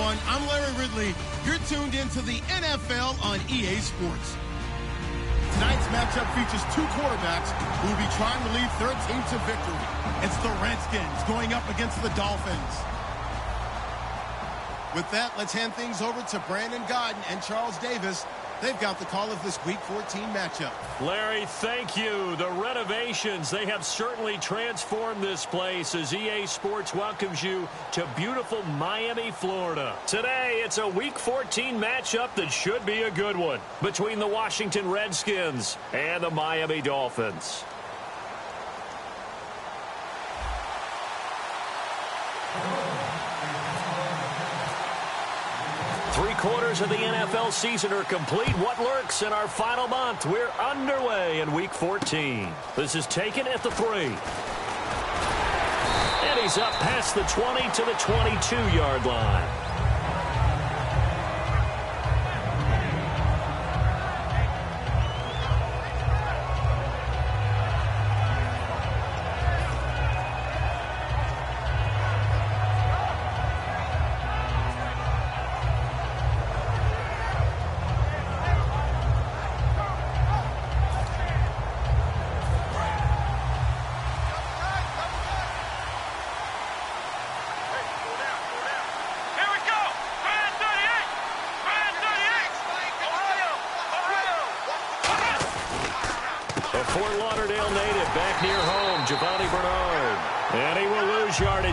everyone. I'm Larry Ridley. You're tuned into the NFL on EA Sports. Tonight's matchup features two quarterbacks who will be trying to lead their team to victory. It's the Redskins going up against the Dolphins. With that, let's hand things over to Brandon Godden and Charles Davis. They've got the call of this Week 14 matchup. Larry, thank you. The renovations, they have certainly transformed this place as EA Sports welcomes you to beautiful Miami, Florida. Today, it's a Week 14 matchup that should be a good one between the Washington Redskins and the Miami Dolphins. Three-quarters of the NFL season are complete. What lurks in our final month? We're underway in Week 14. This is taken at the 3. And he's up past the 20 to the 22-yard line.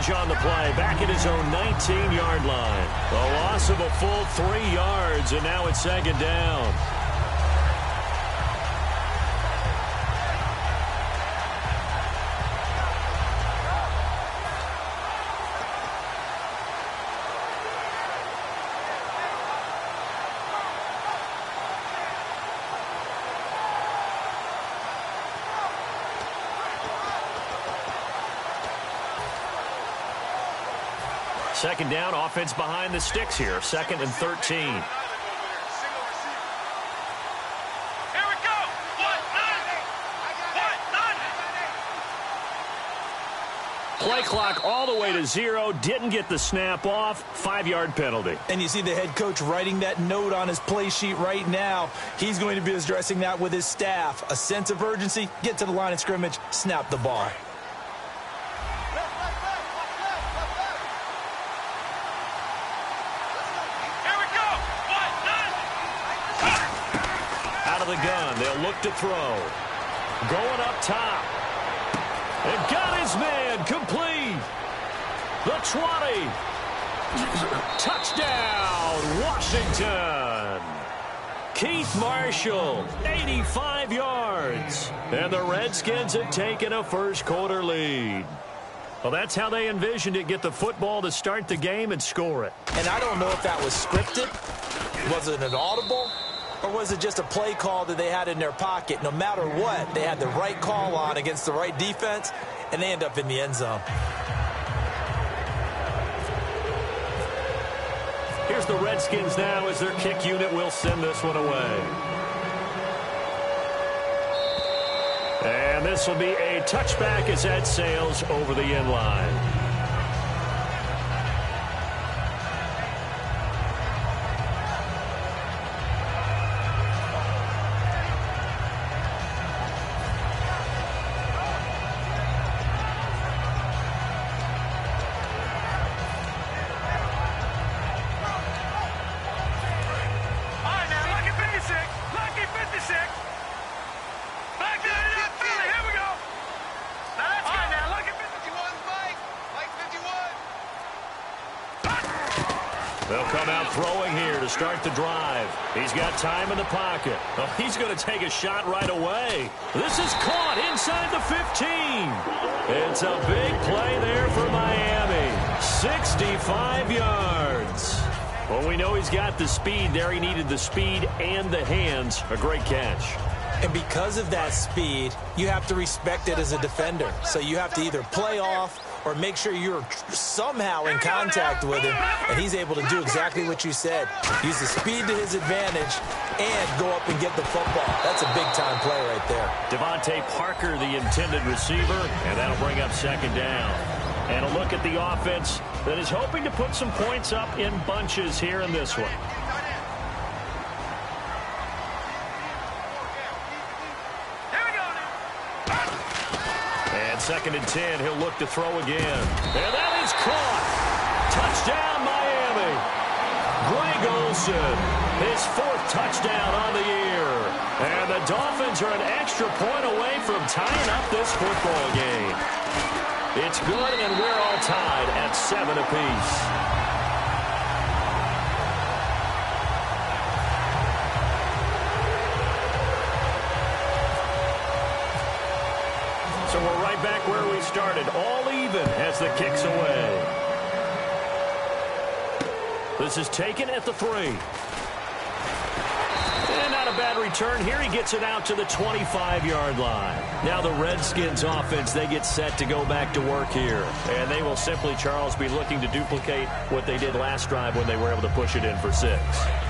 On the play, back at his own 19-yard line. A loss of a full 3 yards, and now it's second down. Second down, offense behind the sticks here. 2nd and 13. Here we go. Play clock all the way to 0. Didn't get the snap off. 5-yard penalty. And you see the head coach writing that note on his play sheet right now. He's going to be addressing that with his staff. A sense of urgency. Get to the line of scrimmage. Snap the ball. The gun. They'll look to throw. Going up top. And got his man complete. The 20. Touchdown, Washington. Keith Marshall, 85 yards. And the Redskins have taken a first-quarter lead. Well, that's how they envisioned it. Get the football to start the game and score it. And I don't know if that was scripted. Was it an audible? Or was it just a play call that they had in their pocket? No matter what, they had the right call on against the right defense, and they end up in the end zone. Here's the Redskins now as their kick unit will send this one away. And this will be a touchback as that sails over the end line. They'll come out throwing here to start the drive. He's got time in the pocket. Oh, he's going to take a shot right away. This is caught inside the 15. It's a big play there for Miami. 65 yards. Well, we know he's got the speed there. He needed the speed and the hands. A great catch. And because of that speed, you have to respect it as a defender. So you have to either play off or make sure you're somehow in contact with him, and he's able to do exactly what you said. Use the speed to his advantage and go up and get the football. That's a big-time play right there. Devontae Parker, the intended receiver, and that'll bring up second down. And a look at the offense that is hoping to put some points up in bunches here in this one. And 2nd and 10, he'll look to throw again. And that is caught. Touchdown, Miami. Greg Olsen, his 4th touchdown on the year. And the Dolphins are an extra point away from tying up this football game. It's good, and we're all tied at 7 apiece. So we're right back where we started, all even as the kick's away. This is taken at the 3. And not a bad return here. He gets it out to the 25-yard line. Now the Redskins offense, they get set to go back to work here. And they will simply, Charles, be looking to duplicate what they did last drive when they were able to push it in for 6.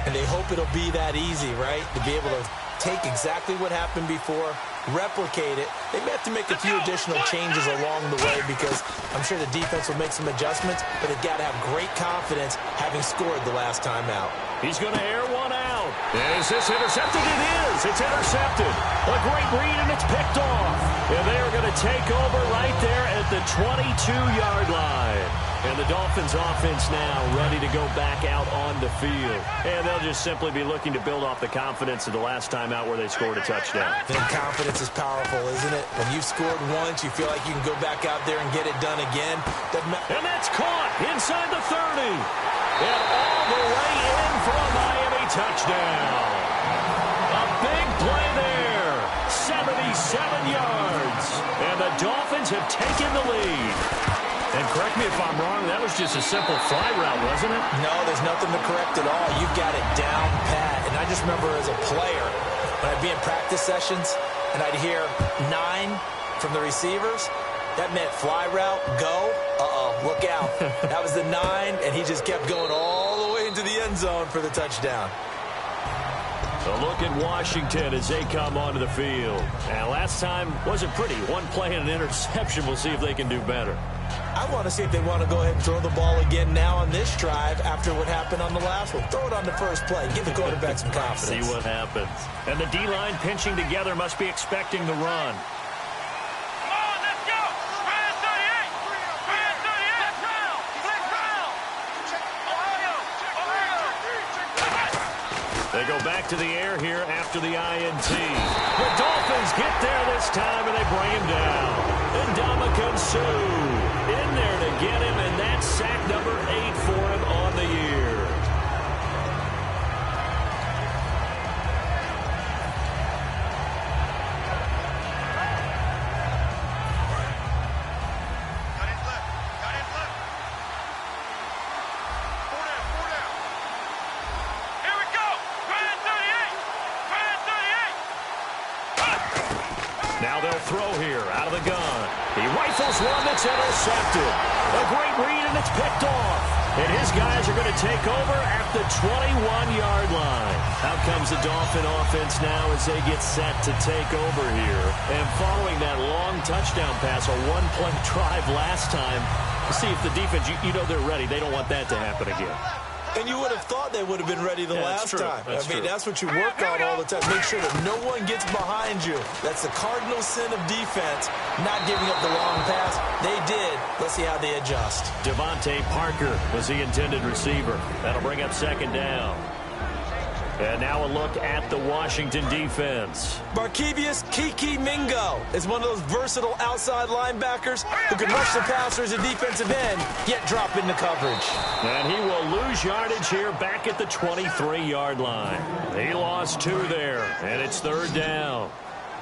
And they hope it'll be that easy, right? To be able to take exactly what happened before, replicate it. They may have to make a few additional changes along the way because I'm sure the defense will make some adjustments, but they've got to have great confidence having scored the last time out. He's going to air one out. Is this intercepted? It is. It's intercepted. A great read, and it's picked off. And they are going to take over right there at the 22-yard line. And the Dolphins offense now ready to go back out on the field. And they'll just simply be looking to build off the confidence of the last time out where they scored a touchdown. And confidence is powerful, isn't it? When you've scored once, you feel like you can go back out there and get it done again. And that's caught inside the 30. And all the way in for a Miami touchdown. A big play there. 77 yards. And the Dolphins have taken the lead. And correct me if I'm wrong, that was just a simple fly route, wasn't it? No, there's nothing to correct at all. You've got it down pat. And I just remember as a player, when I'd be in practice sessions and I'd hear 9 from the receivers, that meant fly route, go, look out. That was the 9, and he just kept going all the way into the end zone for the touchdown. A look at Washington as they come onto the field. And last time wasn't pretty. One play and an interception. We'll see if they can do better. I want to see if they want to go ahead and throw the ball again now on this drive after what happened on the last one. Throw it on the first play. Give the quarterback some confidence. See what happens. And the D-line pinching together must be expecting the run. They go back to the air here after the INT. The Dolphins get there this time, and they bring him down. And Ndamukong Suh in there to get him, and that's sack number 8 for him on the year. Now they'll throw here out of the gun. He rifles one that's intercepted. A great read, and it's picked off. And his guys are going to take over at the 21-yard line. Out comes the Dolphin offense now as they get set to take over here. And following that long touchdown pass, a one-play drive last time, to see if the defense, you know they're ready. They don't want that to happen again. And you would have thought they would have been ready the last time. I mean, that's what you work on all the time. Make sure that no one gets behind you. That's the cardinal sin of defense, not giving up the long pass. They did. Let's see how they adjust. Devontae Parker was the intended receiver. That'll bring up 2nd down. And now a look at the Washington defense. Barkevius Kiki Mingo is one of those versatile outside linebackers who can rush the passers at defensive end, yet drop into coverage. And he will lose yardage here back at the 23-yard line. He lost 2 there, and it's 3rd down.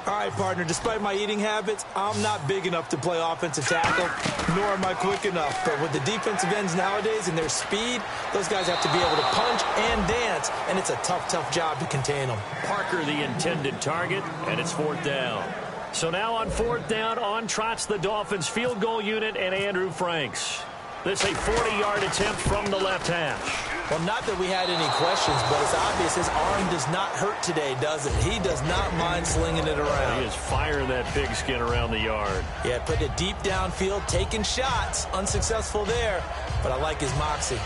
All right, partner, despite my eating habits, I'm not big enough to play offensive tackle, nor am I quick enough. But with the defensive ends nowadays and their speed, those guys have to be able to punch and dance, and it's a tough, tough job to contain them. Parker, the intended target, and it's 4th down. So now on 4th down, on trots the Dolphins field goal unit and Andrew Franks. This a 40-yard attempt from the left hash. Well, not that we had any questions, but it's obvious his arm does not hurt today, does it? He does not mind slinging it around. He is firing that pigskin around the yard. Yeah, putting it deep downfield, taking shots. Unsuccessful there, but I like his moxie.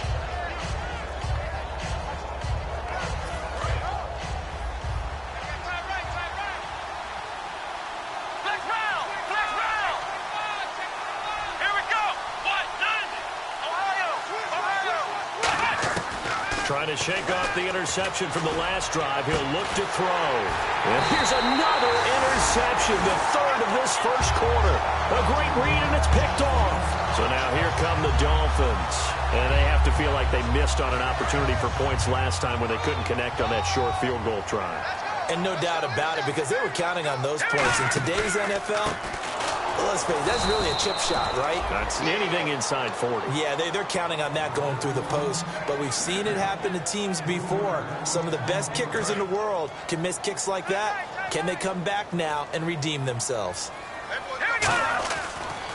Trying to shake off the interception from the last drive. He'll look to throw. And here's another interception, the third of this first quarter. A great read, and it's picked off. So now here come the Dolphins. And they have to feel like they missed on an opportunity for points last time when they couldn't connect on that short field goal try. And no doubt about it, because they were counting on those points. In today's NFL, let's face it, that's really a chip shot, right? That's anything inside 40. Yeah, they're counting on that going through the post. But we've seen it happen to teams before. Some of the best kickers in the world can miss kicks like that. Can they come back now and redeem themselves?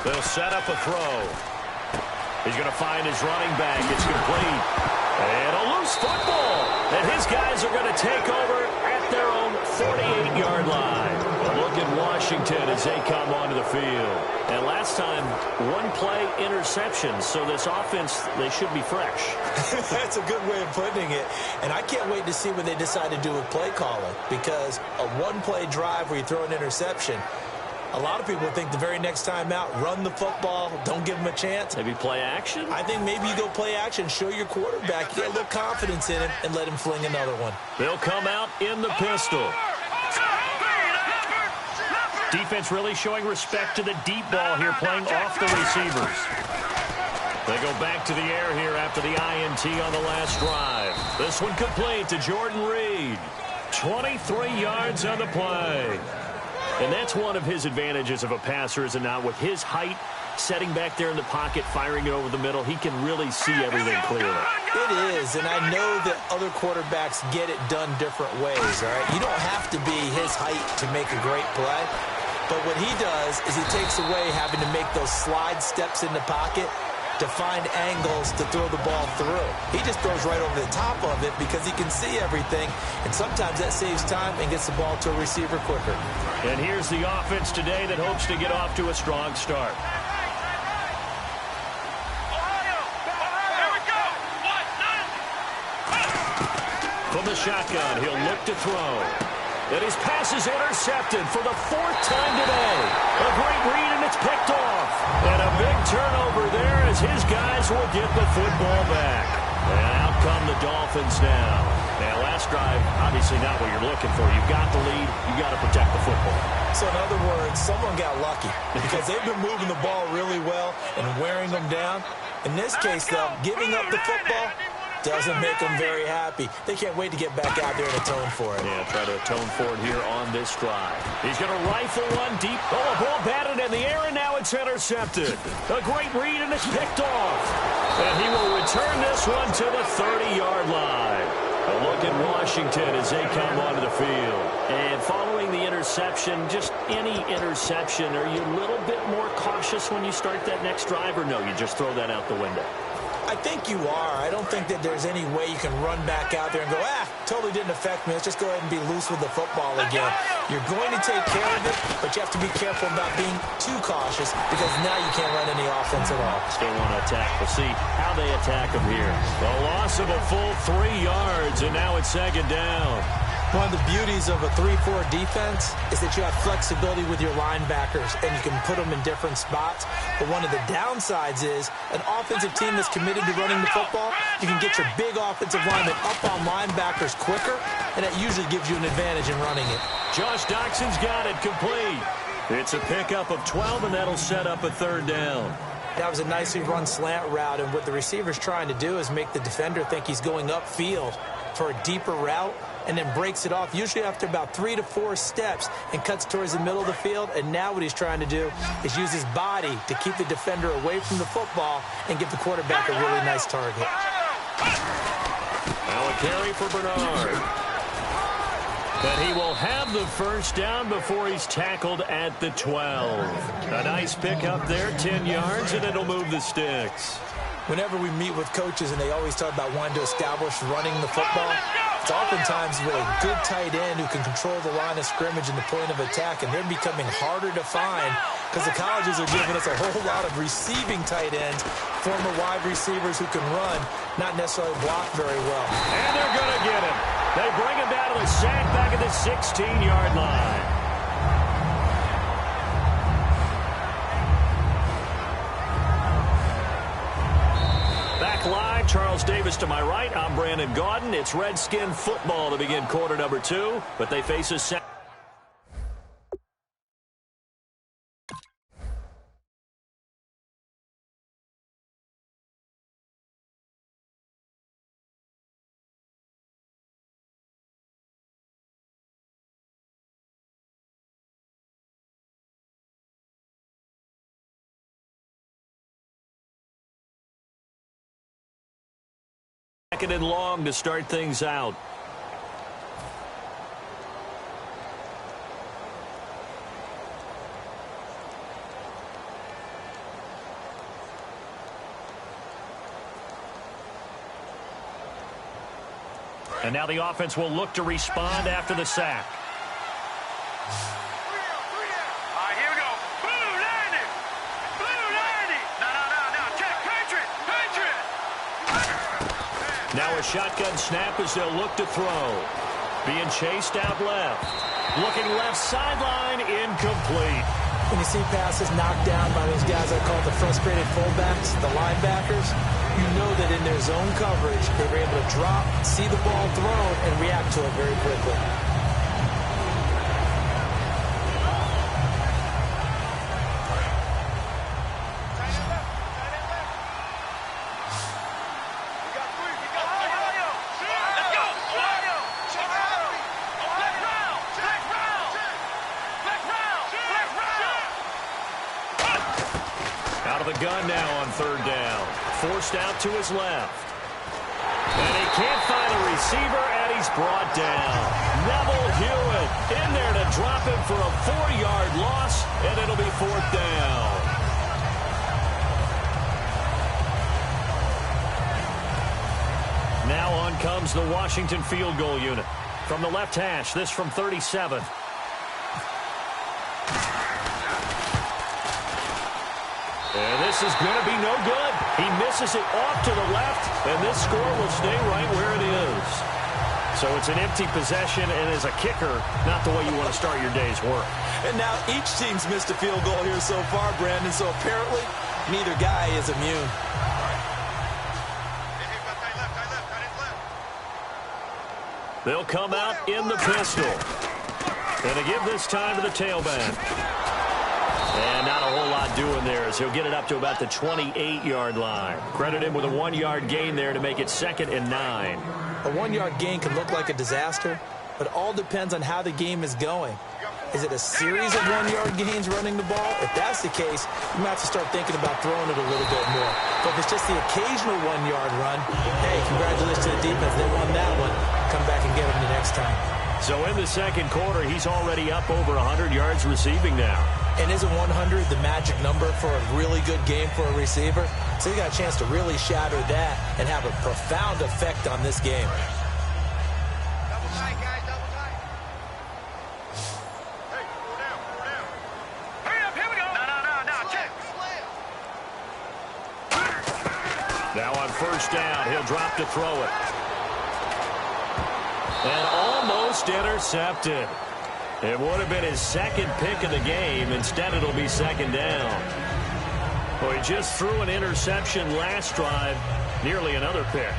They'll set up a throw. He's going to find his running back. It's complete. And a loose football. And his guys are going to take over at their own 48-yard line. A look at Washington as they come onto the field. And last time, one play interception. So this offense, they should be fresh. That's a good way of putting it. And I can't wait to see what they decide to do with play calling. Because a one-play drive where you throw an interception, a lot of people think the very next time out, run the football, don't give them a chance. Maybe play action? I think maybe you go play action, show your quarterback, get a little confidence in him, and let him fling another one. They'll come out in the pistol. Defense really showing respect to the deep ball here, playing off the receivers. They go back to the air here after the INT on the last drive. This one complete to Jordan Reed. 23 yards on the play. And that's one of his advantages of a passer, is it not? With his height, setting back there in the pocket, firing it over the middle, he can really see everything clearly. It is, and I know that other quarterbacks get it done different ways, all right? You don't have to be his height to make a great play. But what he does is he takes away having to make those slide steps in the pocket to find angles to throw the ball through. He just throws right over the top of it because he can see everything, and sometimes that saves time and gets the ball to a receiver quicker. And here's the offense today that hopes to get off to a strong start. From the shotgun, he'll look to throw. And his pass is intercepted for the fourth time today. A great read, and it's picked off. And a big turnover there as his guys will get the football back. And out come the Dolphins now. Now, last drive, obviously not what you're looking for. You've got the lead. You've got to protect the football. So, in other words, someone got lucky because they've been moving the ball really well and wearing them down. In this case, though, giving up the football doesn't make them very happy. They can't wait to get back out there and atone for it. Yeah, try to atone for it here on this drive. He's going to rifle one deep. Oh, a ball batted in the air, and now it's intercepted. A great read, and it's picked off. And he will return this one to the 30-yard line. A look at Washington as they come onto the field. And following the interception, just any interception, are you a little bit more cautious when you start that next drive, or no, you just throw that out the window? I think you are. I don't think that there's any way you can run back out there and go, totally didn't affect me. Let's just go ahead and be loose with the football again. You're going to take care of it, but you have to be careful about being too cautious because now you can't run any offense at all. Still want to attack. We'll see how they attack them here. A loss of a full 3 yards, and now it's second down. One of the beauties of a 3-4 defense is that you have flexibility with your linebackers, and you can put them in different spots. But one of the downsides is an offensive team that's committed to running the football, you can get your big offensive linemen up on linebackers quicker, and that usually gives you an advantage in running it. Josh Doxson's got it complete. It's a pickup of 12, and that'll set up a third down. That was a nicely run slant route, and what the receiver's trying to do is make the defender think he's going upfield for a deeper route, and then breaks it off, usually after about 3 to 4 steps, and cuts towards the middle of the field. And now what he's trying to do is use his body to keep the defender away from the football and give the quarterback a really nice target. Now a carry for Bernard. But he will have the first down before he's tackled at the 12. A nice pickup there, 10 yards, and it'll move the sticks. whenever we meet with coaches and they always talk about wanting to establish running the football, it's oftentimes with a good tight end who can control the line of scrimmage and the point of attack, and they're becoming harder to find because the colleges are giving us a whole lot of receiving tight ends, former wide receivers who can run, not necessarily block very well. And they're going to get him. They bring him down to the sack back at the 16-yard line. Live, Charles Davis to my right. I'm Brandon Gaudin. It's Redskin football to begin quarter number 2, but they face a sack. Second and long to start things out. And now the offense will look to respond after the sack. Now a shotgun snap as they'll look to throw. Being chased out left. Looking left sideline, incomplete. When you see passes knocked down by those guys I call the frustrated fullbacks, the linebackers, you know that in their zone coverage, they were able to drop, see the ball thrown, and react to it very quickly. Gun now on third down. Forced out to his left. And he can't find a receiver, and he's brought down. Neville Hewitt in there to drop him for a 4-yard loss, and it'll be fourth down. Now on comes the Washington field goal unit. From the left hash, this from 37. And this is going to be no good. He misses it off to the left, and this score will stay right where it is. So it's an empty possession, and as a kicker, not the way you want to start your day's work. And now each team's missed a field goal here so far, Brandon, so apparently neither guy is immune. They'll come out in the pistol. And to give this time to the tailback. And not a whole lot doing there as he'll get it up to about the 28-yard line. Credit him with a 1-yard gain there to make it 2nd and 9. A 1-yard gain can look like a disaster, but it all depends on how the game is going. Is it a series of 1-yard gains running the ball? If that's the case, you might have to start thinking about throwing it a little bit more. But if it's just the occasional 1-yard run, hey, congratulations to the defense. They won that one. Come back and get them the next time. So in the second quarter, he's already up over 100 yards receiving now. And isn't 100 the magic number for a really good game for a receiver? So he got a chance to really shatter that and have a profound effect on this game. Double tight, guys, double tight. Hey, 4 down, 4 down. Hurry up, here we go. No, check. Now on first down, he'll drop to throw it. And almost intercepted. It would have been his second pick of the game. Instead, it'll be 2nd down. Well, he just threw an interception last drive. Nearly another pick.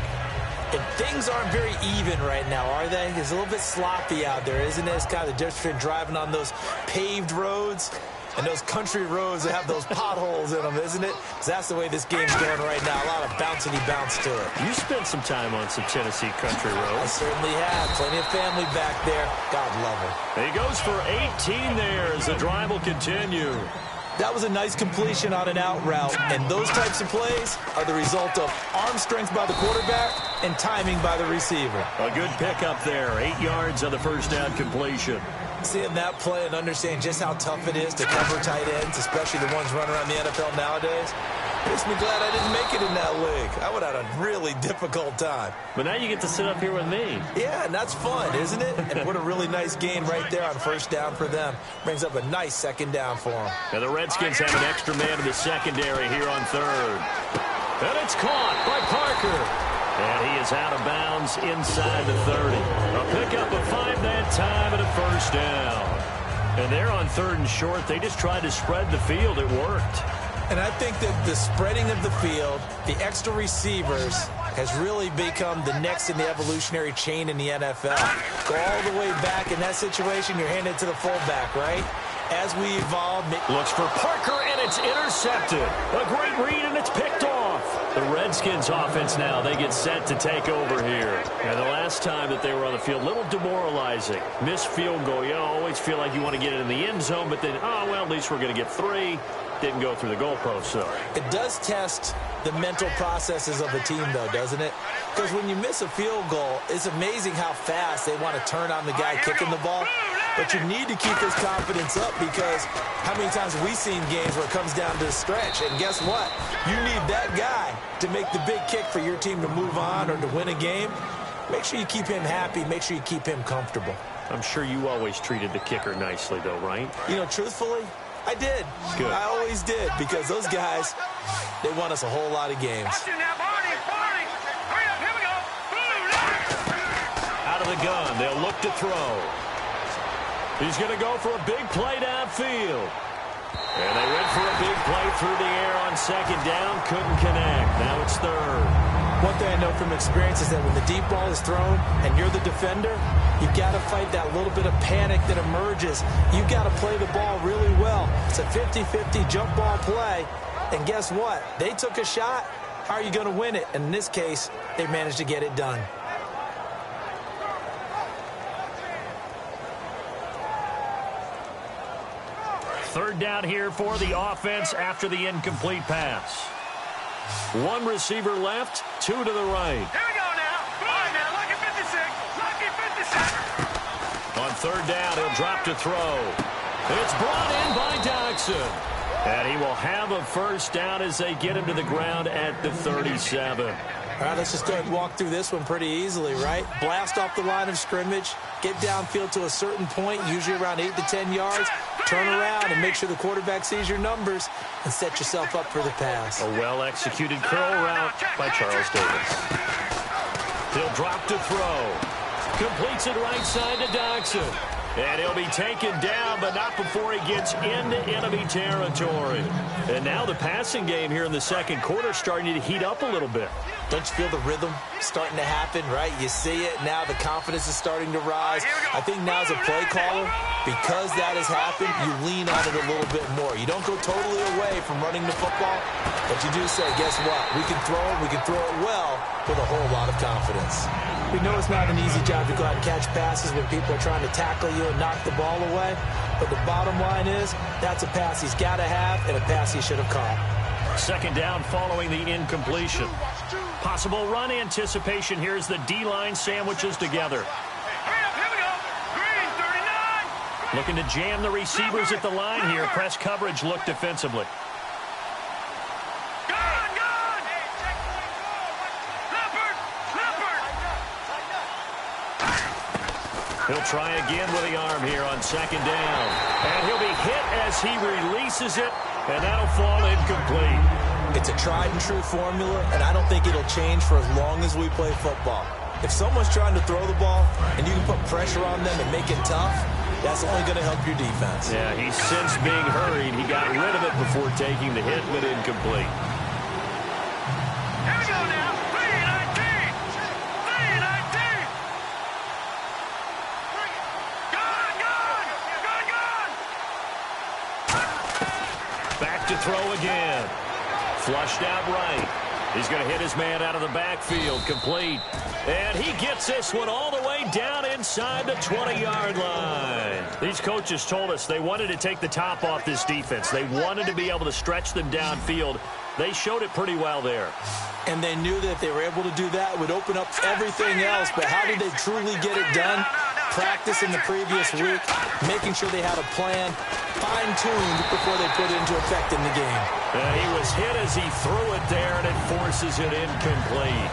And things aren't very even right now, are they? It's a little bit sloppy out there, isn't it? It's kind of the difference between driving on those paved roads and those country roads that have those potholes in them, isn't it? Because that's the way this game's going right now. A lot of bouncy bounce to it. You spent some time on some Tennessee country I roads. certainly have. Plenty of family back there. God love her. He goes for 18 there as the drive will continue. That was a nice completion on an out route, and those types of plays are the result of arm strength by the quarterback and timing by the receiver. A good pickup there, 8 yards on the first down completion. Seeing that play and understanding just how tough it is to cover tight ends, especially the ones running around the NFL nowadays, Makes me glad I didn't make it in that league. I would have had a really difficult time. But now you get to sit up here with me. Yeah, and that's fun, isn't it? And what a really nice gain right there on first down for them. Brings up a nice second down for them. Now the Redskins have an extra man in the secondary here on third. And it's caught by Parker. And he is out of bounds inside the 30. A pickup of 5 that time and a first down. And they're on third and short. They just tried to spread the field. It worked. And I think that the spreading of the field, the extra receivers, has really become the next in the evolutionary chain in the NFL. Go all the way back in that situation, you're handed to the fullback, right? As we evolve. Looks for Parker, and it's intercepted. A great read, and it's picked off. The Redskins offense now, they get set to take over here. And the last time that they were on the field, a little demoralizing. Missed field goal. You always feel like you want to get it in the end zone, but then, oh, well, at least we're going to get 3. Didn't go through the goalpost, though. It does test the mental processes of a team, though, doesn't it? Because when you miss a field goal, it's amazing how fast they want to turn on the guy kicking the ball. But you need to keep his confidence up, because how many times have we seen games where it comes down to the stretch? And guess what? You need that guy to make the big kick for your team to move on or to win a game. Make sure you keep him happy. Make sure you keep him comfortable. I'm sure you always treated the kicker nicely, though, right? You know, truthfully, I did. Good. I always did, because those guys, they won us a whole lot of games. Out of the gun, they'll look to throw. He's going to go for a big play downfield. And they went for a big play through the air on second down. Couldn't connect. Now it's third. One thing I know from experience is that when the deep ball is thrown and you're the defender, you've got to fight that little bit of panic that emerges. You've got to play the ball really well. It's a 50-50 jump ball play. And guess what? They took a shot. How are you going to win it? And in this case, they managed to get it done. Third down here for the offense after the incomplete pass. 1 receiver left, 2 to the right. Here we go now. All right, now, lucky 56. Lucky 56. On third down, he'll drop to throw. It's brought in by Doxson. And he will have a first down as they get him to the ground at the 37. All right, let's just go ahead and walk through this one pretty easily, right? Blast off the line of scrimmage, get downfield to a certain point, usually around 8 to 10 yards, turn around and make sure the quarterback sees your numbers and set yourself up for the pass. A well-executed curl route by Charles Davis. He'll drop to throw. Completes it right side to Doxson. And he'll be taken down, but not before he gets into enemy territory. And now the passing game here in the second quarter starting to heat up a little bit. Don't you feel the rhythm starting to happen, right? You see it now. The confidence is starting to rise. I think now as a play caller, because that has happened, you lean on it a little bit more. You don't go totally away from running the football, but you do say, guess what? We can throw it. We can throw it well with a whole lot of confidence. We know it's not an easy job to go out and catch passes when people are trying to tackle you and knock the ball away. But the bottom line is, that's a pass he's got to have and a pass he should have caught. Second down following the incompletion. Possible run anticipation. Here's the D-line sandwiches together. Here we go. Green 39. Looking to jam the receivers at the line here. Press coverage look defensively. He'll try again with the arm here on second down. And he'll be hit as he releases it, and that'll fall incomplete. It's a tried-and-true formula, and I don't think it'll change for as long as we play football. If someone's trying to throw the ball and you can put pressure on them and make it tough, that's only going to help your defense. Yeah, he's since being hurried. He got rid of it before taking the hit, but incomplete. Here we go now. 3-19. 3-19. Back to throw again. Flushed out right. He's going to hit his man out of the backfield. Complete. And he gets this one all the way down inside the 20-yard line. These coaches told us they wanted to take the top off this defense. They wanted to be able to stretch them downfield. They showed it pretty well there. And they knew that if they were able to do that, it would open up everything else. But how did they truly get it done? Practice in the previous week, making sure they had a plan, fine-tuned before they put it into effect in the game. And he was hit as he threw it there, and it forces it incomplete.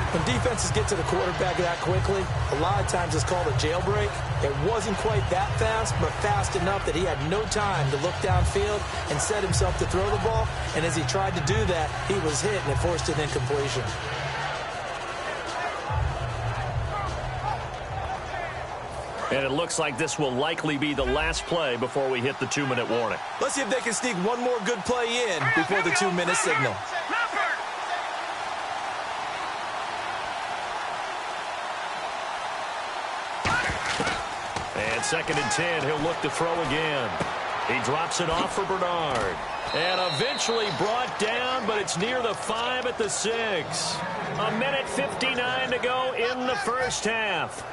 When defenses get to the quarterback that quickly, a lot of times it's called a jailbreak. It wasn't quite that fast, but fast enough that he had no time to look downfield and set himself to throw the ball. And as he tried to do that, he was hit, and it forced an incompletion. And it looks like this will likely be the last play before we hit the 2-minute warning. Let's see if they can sneak one more good play in before the 2-minute signal. And 2nd and 10, he'll look to throw again. He drops it off for Bernard. And eventually brought down, but it's near the 5 at the 6. 1:59 to go in the first half.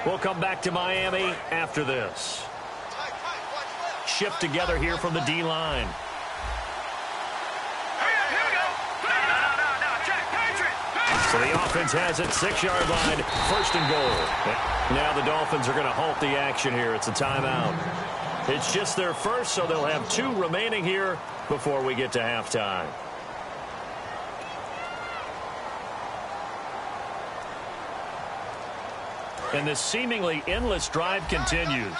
We'll come back to Miami after this. Shift together here from the D-line. So the offense has it, 6-yard line, 1st and goal. Now the Dolphins are going to halt the action here. It's a timeout. It's just their first, so they'll have 2 remaining here before we get to halftime. And this seemingly endless drive continues.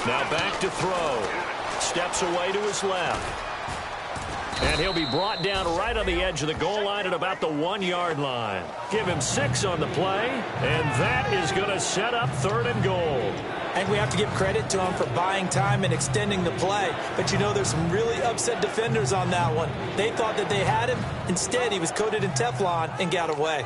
Now back to throw. Steps away to his left. And he'll be brought down right on the edge of the goal line at about the 1-yard line. Give him 6 on the play, and that is going to set up 3rd and goal. And we have to give credit to him for buying time and extending the play. But, you know, there's some really upset defenders on that one. They thought that they had him. Instead, he was coated in Teflon and got away.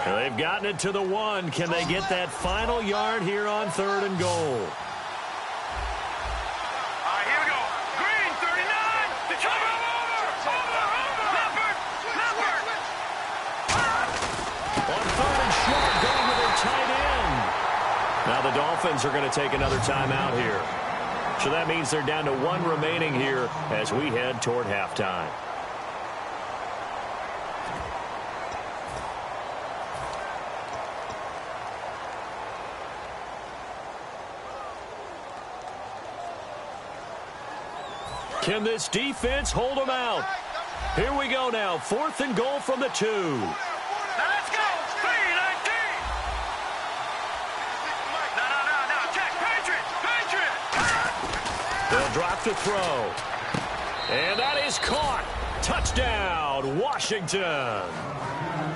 They've gotten it to the 1. Can they get that final yard here on 3rd and goal? Here we go. Green, 39. The cover. On 3rd and short, going with a tight end. Now the Dolphins are going to take another timeout here. So that means they're down to 1 remaining here as we head toward halftime. Can this defense hold them out? Here we go now. 4th and goal from the 2. Let's go. 3-19. No. Check. Patriot. They'll drop to throw. And that is caught. Touchdown, Washington.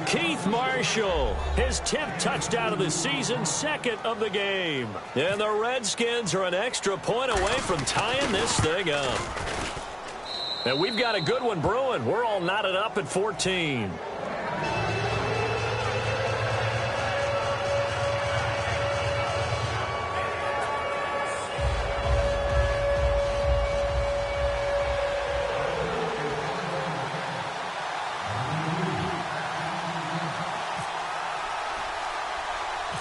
Keith Marshall, his 10th touchdown of the season, 2nd of the game. And the Redskins are an extra point away from tying this thing up. And we've got a good one brewing. We're all knotted up at 14.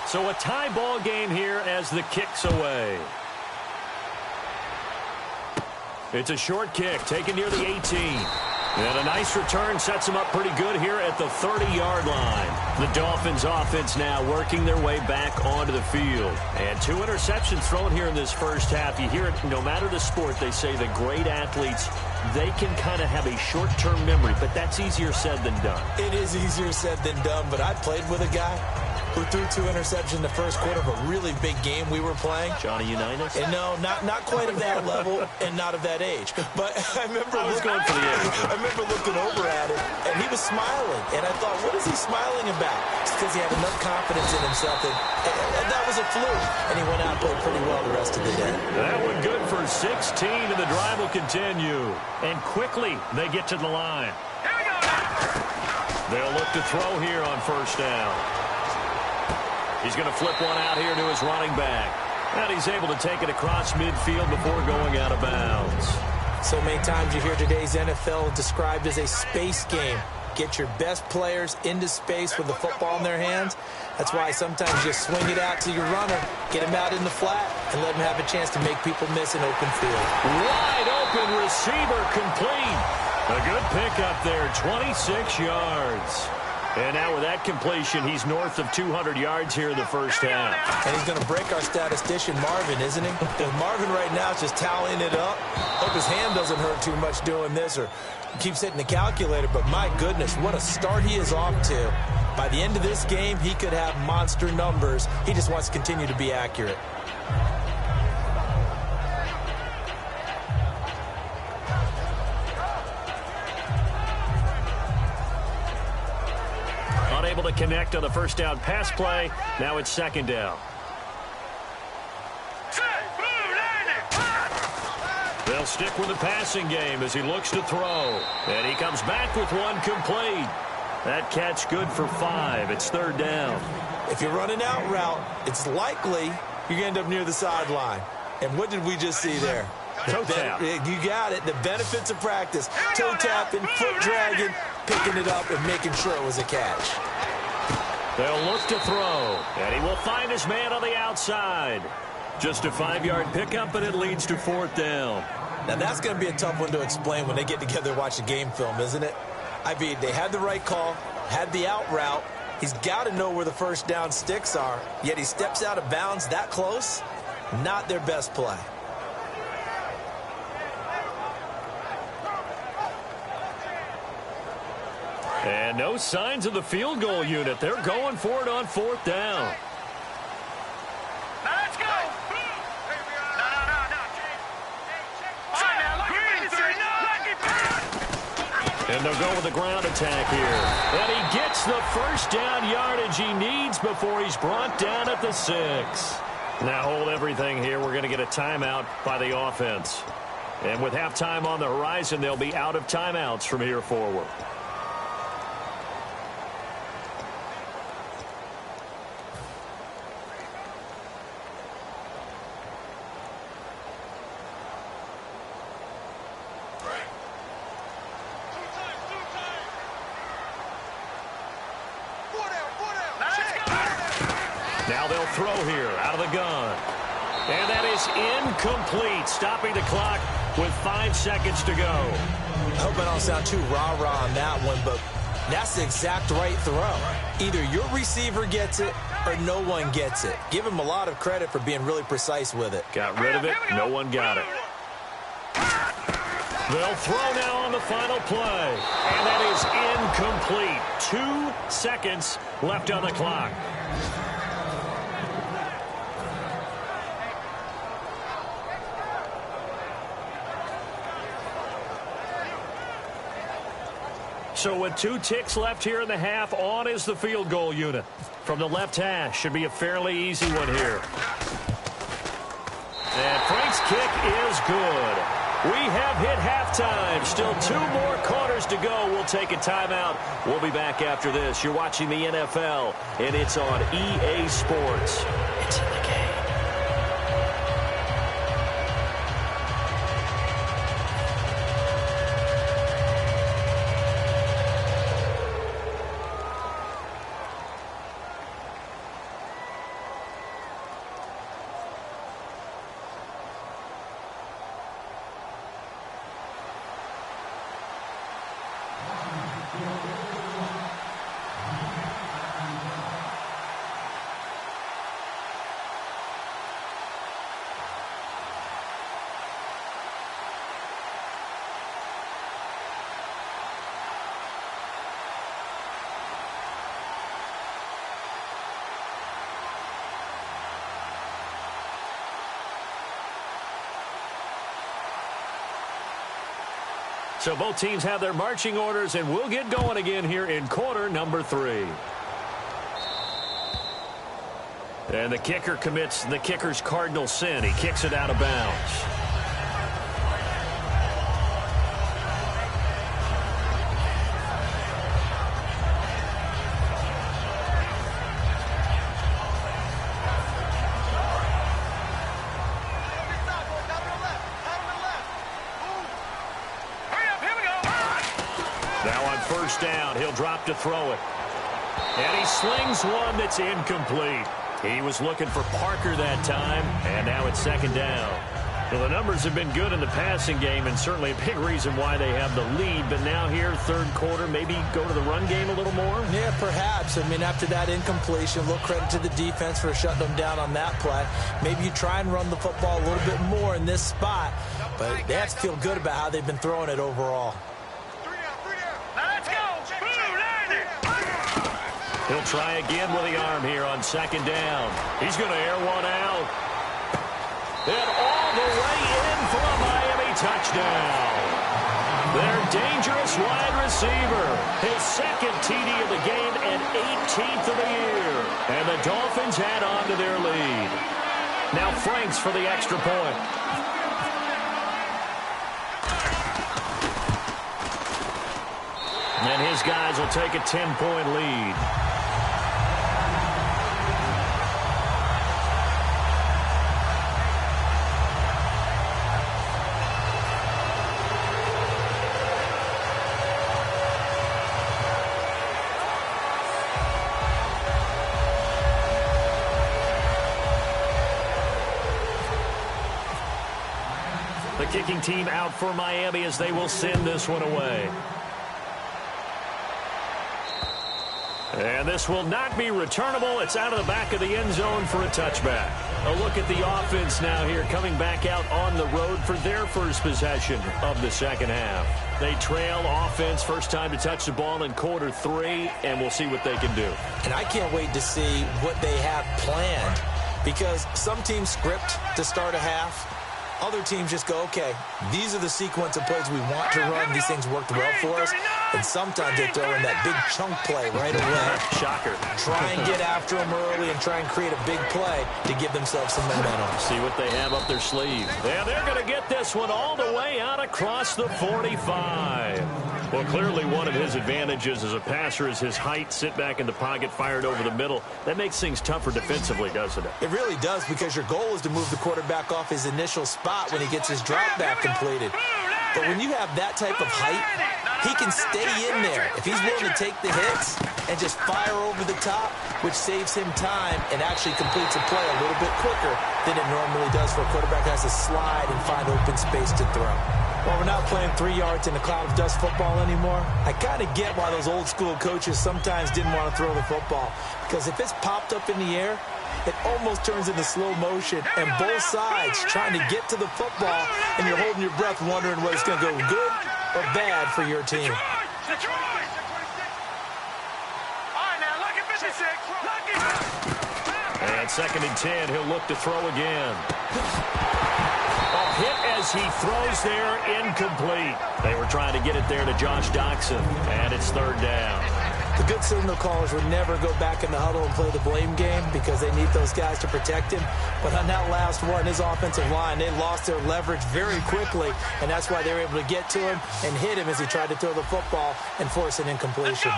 So a tie ball game here as the kick's away. It's a short kick taken near the 18. And a nice return sets them up pretty good here at the 30-yard line. The Dolphins offense now working their way back onto the field. And 2 interceptions thrown here in this first half. You hear it, no matter the sport, they say the great athletes, they can kind of have a short-term memory, but that's easier said than done. It is easier said than done, but I played with a guy who threw 2 interceptions in the first quarter of a really big game we were playing. Johnny Unitas? And no, not quite of that level and not of that age. But I remember I was going for the age. I remember looking over at him, and he was smiling. And I thought, what is he smiling about? It's because he had enough confidence in himself, and that was a fluke. And he went out and played pretty well the rest of the day. That one good for 16, and the drive will continue. And quickly, they get to the line. Here we go. They'll look to throw here on 1st down. He's going to flip one out here to his running back. And he's able to take it across midfield before going out of bounds. So many times you hear today's NFL described as a space game. Get your best players into space with the football in their hands. That's why sometimes you just swing it out to your runner, get him out in the flat, and let him have a chance to make people miss an open field. Wide open receiver complete. A good pickup there, 26 yards. And now with that completion, he's north of 200 yards here in the first half. And he's going to break our statistician, Marvin, isn't he? Because Marvin right now is just tallying it up. Hope his hand doesn't hurt too much doing this or keeps hitting the calculator. But my goodness, what a start he is off to. By the end of this game, he could have monster numbers. He just wants to continue to be accurate. Unable to connect on the first down pass play. Now it's second down. They'll stick with the passing game as he looks to throw. And he comes back with one complete. That catch good for 5. It's third down. If you're running out route, it's likely you're going to end up near the sideline. And what did we just see there? Toe tap. You got it. The benefits of practice. Toe tapping, foot dragging, picking it up, and making sure it was a catch. They'll look to throw. And he will find his man on the outside. Just a 5-yard pickup, and it leads to fourth down. Now, that's going to be a tough one to explain when they get together and watch the game film, isn't it? I mean, they had the right call, had the out route. He's got to know where the first down sticks are, yet he steps out of bounds that close. Not their best play. And no signs of the field goal unit. They're going for it on fourth down. Now let's go. And they'll go with the ground attack here. And he gets the first down yardage he needs before he's brought down at the 6. Now hold everything here. We're going to get a timeout by the offense. And with halftime on the horizon, they'll be out of timeouts from here forward. Now they'll throw here out of the gun. And that is incomplete, stopping the clock with 5 seconds to go. I hope I don't sound too rah-rah on that one, but that's the exact right throw. Either your receiver gets it or no one gets it. Give him a lot of credit for being really precise with it. Got rid of it. No one got it. They'll throw now on the final play. And that is incomplete. 2 seconds left on the clock. So with 2 ticks left here in the half, on is the field goal unit. From the left hash, should be a fairly easy one here. And Frank's kick is good. We have hit halftime. Still 2 more quarters to go. We'll take a timeout. We'll be back after this. You're watching the NFL, and it's on EA Sports. It's in the game. So both teams have their marching orders, and we'll get going again here in quarter number 3. And the kicker commits the kicker's cardinal sin. He kicks it out of bounds. Now on first down, he'll drop to throw it. And he slings one that's incomplete. He was looking for Parker that time, and now it's second down. Well, the numbers have been good in the passing game, and certainly a big reason why they have the lead. But now here, third quarter, maybe go to the run game a little more? Yeah, perhaps. I mean, after that incompletion, a little credit to the defense for shutting them down on that play. Maybe you try and run the football a little bit more in this spot, but they have to feel good about how they've been throwing it overall. Now let's go. He'll try again with the arm here on second down. He's going to air one out. And all the way in for a Miami touchdown. Their dangerous wide receiver. His second TD of the game and 18th of the year. And the Dolphins add on to their lead. Now Franks for the extra point. And his guys will take a 10-point lead. The kicking team out for Miami as they will send this one away. And this will not be returnable. It's out of the back of the end zone for a touchback. A look at the offense now here, coming back out on the road for their first possession of the second half. They trail offense, first time to touch the ball in quarter 3, and we'll see what they can do. And I can't wait to see what they have planned, because some teams script to start a half. Other teams just go, okay, these are the sequence of plays we want to run. These things worked well for us. And sometimes they throw in that big chunk play right away. Shocker. Try and get after them early and try and create a big play to give themselves some momentum. See what they have up their sleeve. And they're going to get this one all the way out across the 45. Well, clearly one of his advantages as a passer is his height. Sit back in the pocket, fired over the middle. That makes things tougher defensively, doesn't it? It really does, because your goal is to move the quarterback off his initial spot when he gets his drop back completed. But when you have that type of height, he can stay in there. If he's willing to take the hits and just fire over the top, which saves him time and actually completes a play a little bit quicker than it normally does for a quarterback that has to slide and find open space to throw. While we're not playing 3 yards in a cloud of dust football anymore, I kind of get why those old school coaches sometimes didn't want to throw the football. Because if it's popped up in the air, it almost turns into slow motion, and both sides trying to get to the football, and you're holding your breath wondering whether it's going to go good or bad for your team. Detroit! All right, now, lucky 56. Lucky. And second and 10, he'll look to throw again. Hit as he throws there, incomplete. They were trying to get it there to Josh Doxson, and it's third down. The good signal callers would never go back in the huddle and play the blame game because they need those guys to protect him. But on that last one, his offensive line, they lost their leverage very quickly, and that's why they were able to get to him and hit him as he tried to throw the football and force an incompletion.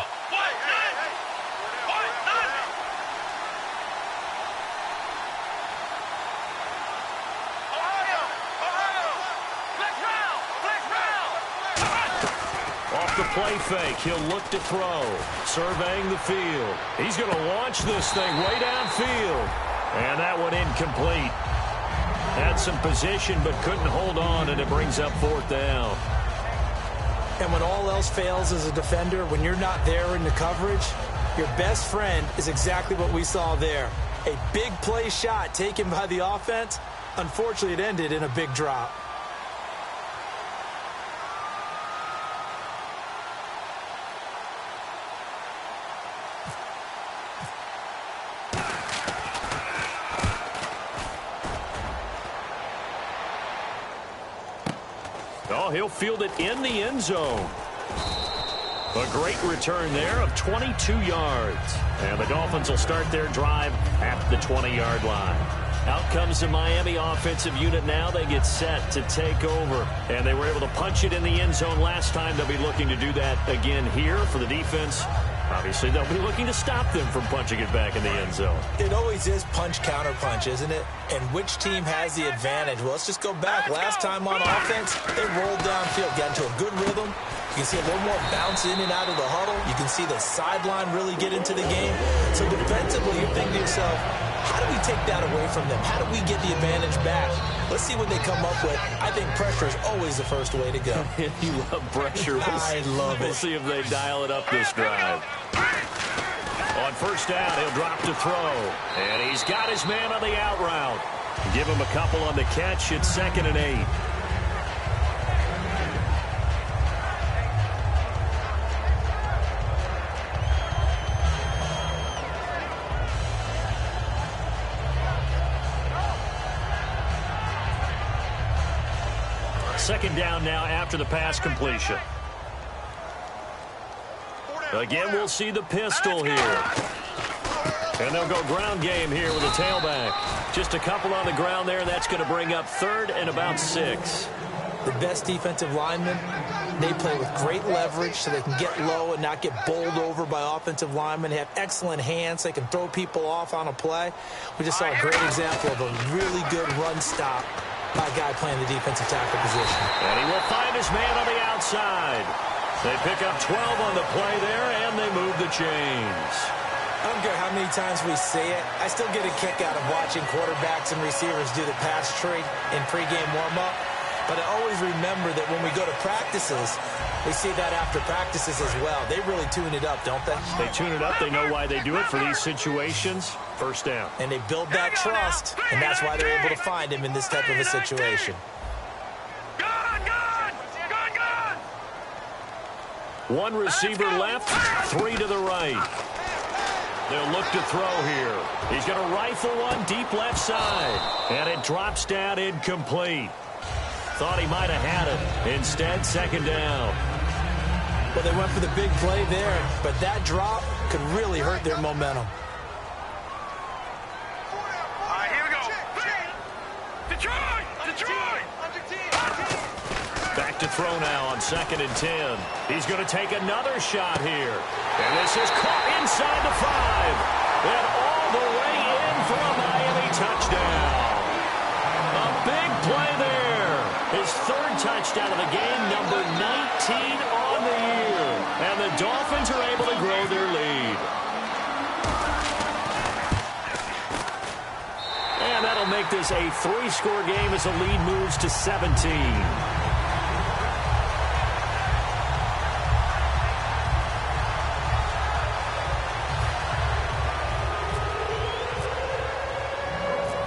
The play fake, he'll look to throw, surveying the field. He's going to launch this thing way downfield. And that one incomplete. Had some position but couldn't hold on, and it brings up fourth down. And when all else fails as a defender, when you're not there in the coverage, your best friend is exactly what we saw there. A big play shot taken by the offense. Unfortunately, it ended in a big drop. Oh, he'll field it in the end zone. A great return there of 22 yards. And the Dolphins will start their drive at the 20-yard line. Out comes the Miami offensive unit now. They get set to take over. And they were able to punch it in the end zone last time. They'll be looking to do that again here for the defense. Obviously, they'll be looking to stop them from punching it back in the end zone. It always is punch-counter-punch, isn't it? And which team has the advantage? Well, let's just go back. Last time on offense, they rolled downfield, got into a good rhythm, You can see a little more bounce in and out of the huddle. You can see the sideline really get into the game. So defensively, you're thinking to yourself, how do we take that away from them? How do we get the advantage back? Let's see what they come up with. I think pressure is always the first way to go. You love pressure. I love it. We'll see if they dial it up this drive. On first down, he'll drop to throw. And he's got his man on the out route. Give him a couple on the catch. It's 2nd and 8. Second down now after the pass completion. Again, we'll see the pistol here. And they'll go ground game here with a tailback. Just a couple on the ground there. That's going to bring up 3rd and about 6. The best defensive linemen, they play with great leverage so they can get low and not get bowled over by offensive linemen. They have excellent hands. They can throw people off on a play. We just saw a great example of a really good run stop by a guy playing the defensive tackle position. And he will find his man on the outside. They pick up 12 on the play there, and they move the chains. I don't care how many times we see it. I still get a kick out of watching quarterbacks and receivers do the pass tree in pregame warm-up. But I always remember that when we go to practices, we see that after practices as well. They really tune it up, don't they? They tune it up. They know why they do it for these situations. First down. And they build that trust, and that's why they're able to find him in this type of a situation. One receiver left, 3 to the right. They'll look to throw here. He's going to rifle one deep left side. And it drops down incomplete. Thought he might have had it. Instead, 2nd down. Well, they went for the big play there, but that drop could really hurt their momentum. All right, here we go. Detroit! Back to throw now on 2nd and 10. He's going to take another shot here. And this is caught inside the 5. And all the way in for a Miami touchdown. A big play there. His 3rd touchdown of the game, number 19 on the year. And the Dolphins are able to grow their lead. And that'll make this a 3-score game as the lead moves to 17.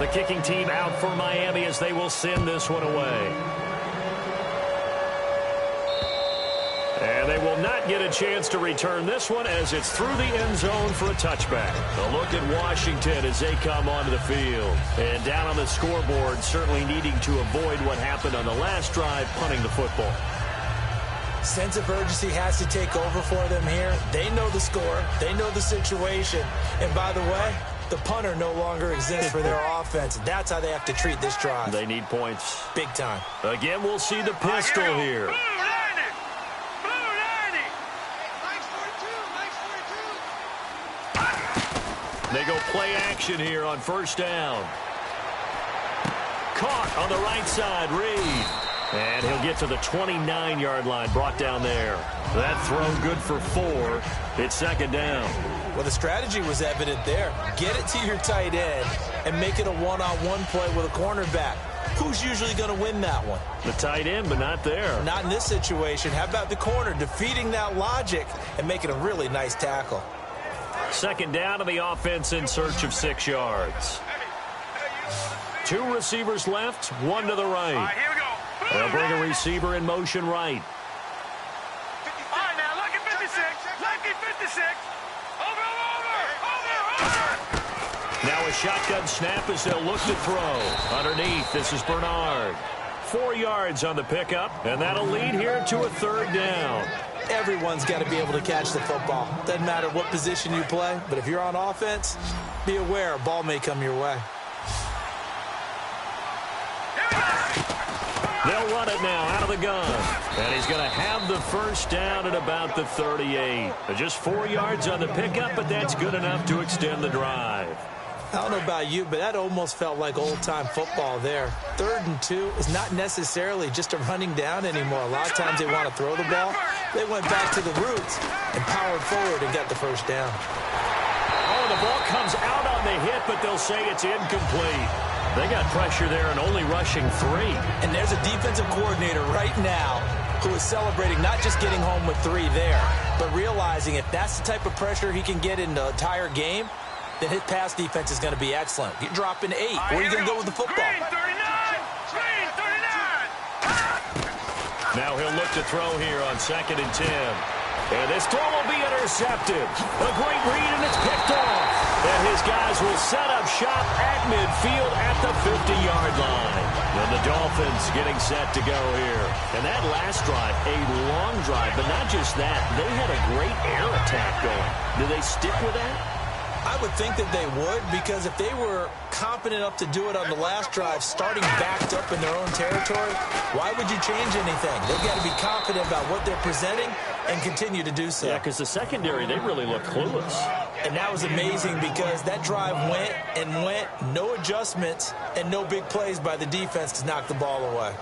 The kicking team out for Miami as they will send this one away. And they will not get a chance to return this one as it's through the end zone for a touchback. A look at Washington as they come onto the field. And down on the scoreboard, certainly needing to avoid what happened on the last drive, punting the football. Sense of urgency has to take over for them here. They know the score. They know the situation. And by the way, the punter no longer exists for their offense. That's how they have to treat this drive. They need points. Big time. Again, we'll see the pistol here. Blue 90! They go play action here on first down. Caught on the right side, Reed. And he'll get to the 29-yard line, brought down there. That throw good for 4. It's 2nd down. Well, the strategy was evident there. Get it to your tight end and make it a one-on-one play with a cornerback. Who's usually going to win that one? The tight end, but not there. Not in this situation. How about the corner defeating that logic and making a really nice tackle? 2nd down, and the offense in search of 6 yards. 2 receivers left, 1 to the right. All right, here we go. They'll bring a receiver in motion right. All right, now, lucky 56. Lucky 56. Over. Now a shotgun snap as they'll look to throw. Underneath, this is Bernard. 4 yards on the pickup, and that'll lead here to a 3rd down. Everyone's got to be able to catch the football. Doesn't matter what position you play, but if you're on offense, be aware a ball may come your way. They'll run it now out of the gun. And he's going to have the first down at about the 38. Just 4 yards on the pickup, but that's good enough to extend the drive. I don't know about you, but that almost felt like old-time football there. 3rd and 2 is not necessarily just a running down anymore. A lot of times they want to throw the ball. They went back to the roots and powered forward and got the first down. Oh, the ball comes out on the hit, but they'll say it's incomplete. They got pressure there and only rushing 3. And there's a defensive coordinator right now who is celebrating not just getting home with 3 there, but realizing if that's the type of pressure he can get in the entire game, then his pass defense is going to be excellent. You're dropping 8. Where are you going to go with the football? Green 39! Green 39! Now he'll look to throw here on 2nd and 10. And this throw will be intercepted. A great read, and it's picked off. And his guys will set up shop at midfield at the 50-yard line. And the Dolphins getting set to go here. And that last drive, a long drive, but not just that. They had a great air attack going. Do they stick with that? I would think that they would, because if they were competent enough to do it on the last drive, starting backed up in their own territory, why would you change anything? They've got to be confident about what they're presenting and continue to do so. Yeah, because the secondary, they really look clueless. And that was amazing because that drive went and went, no adjustments and no big plays by the defense to knock the ball away.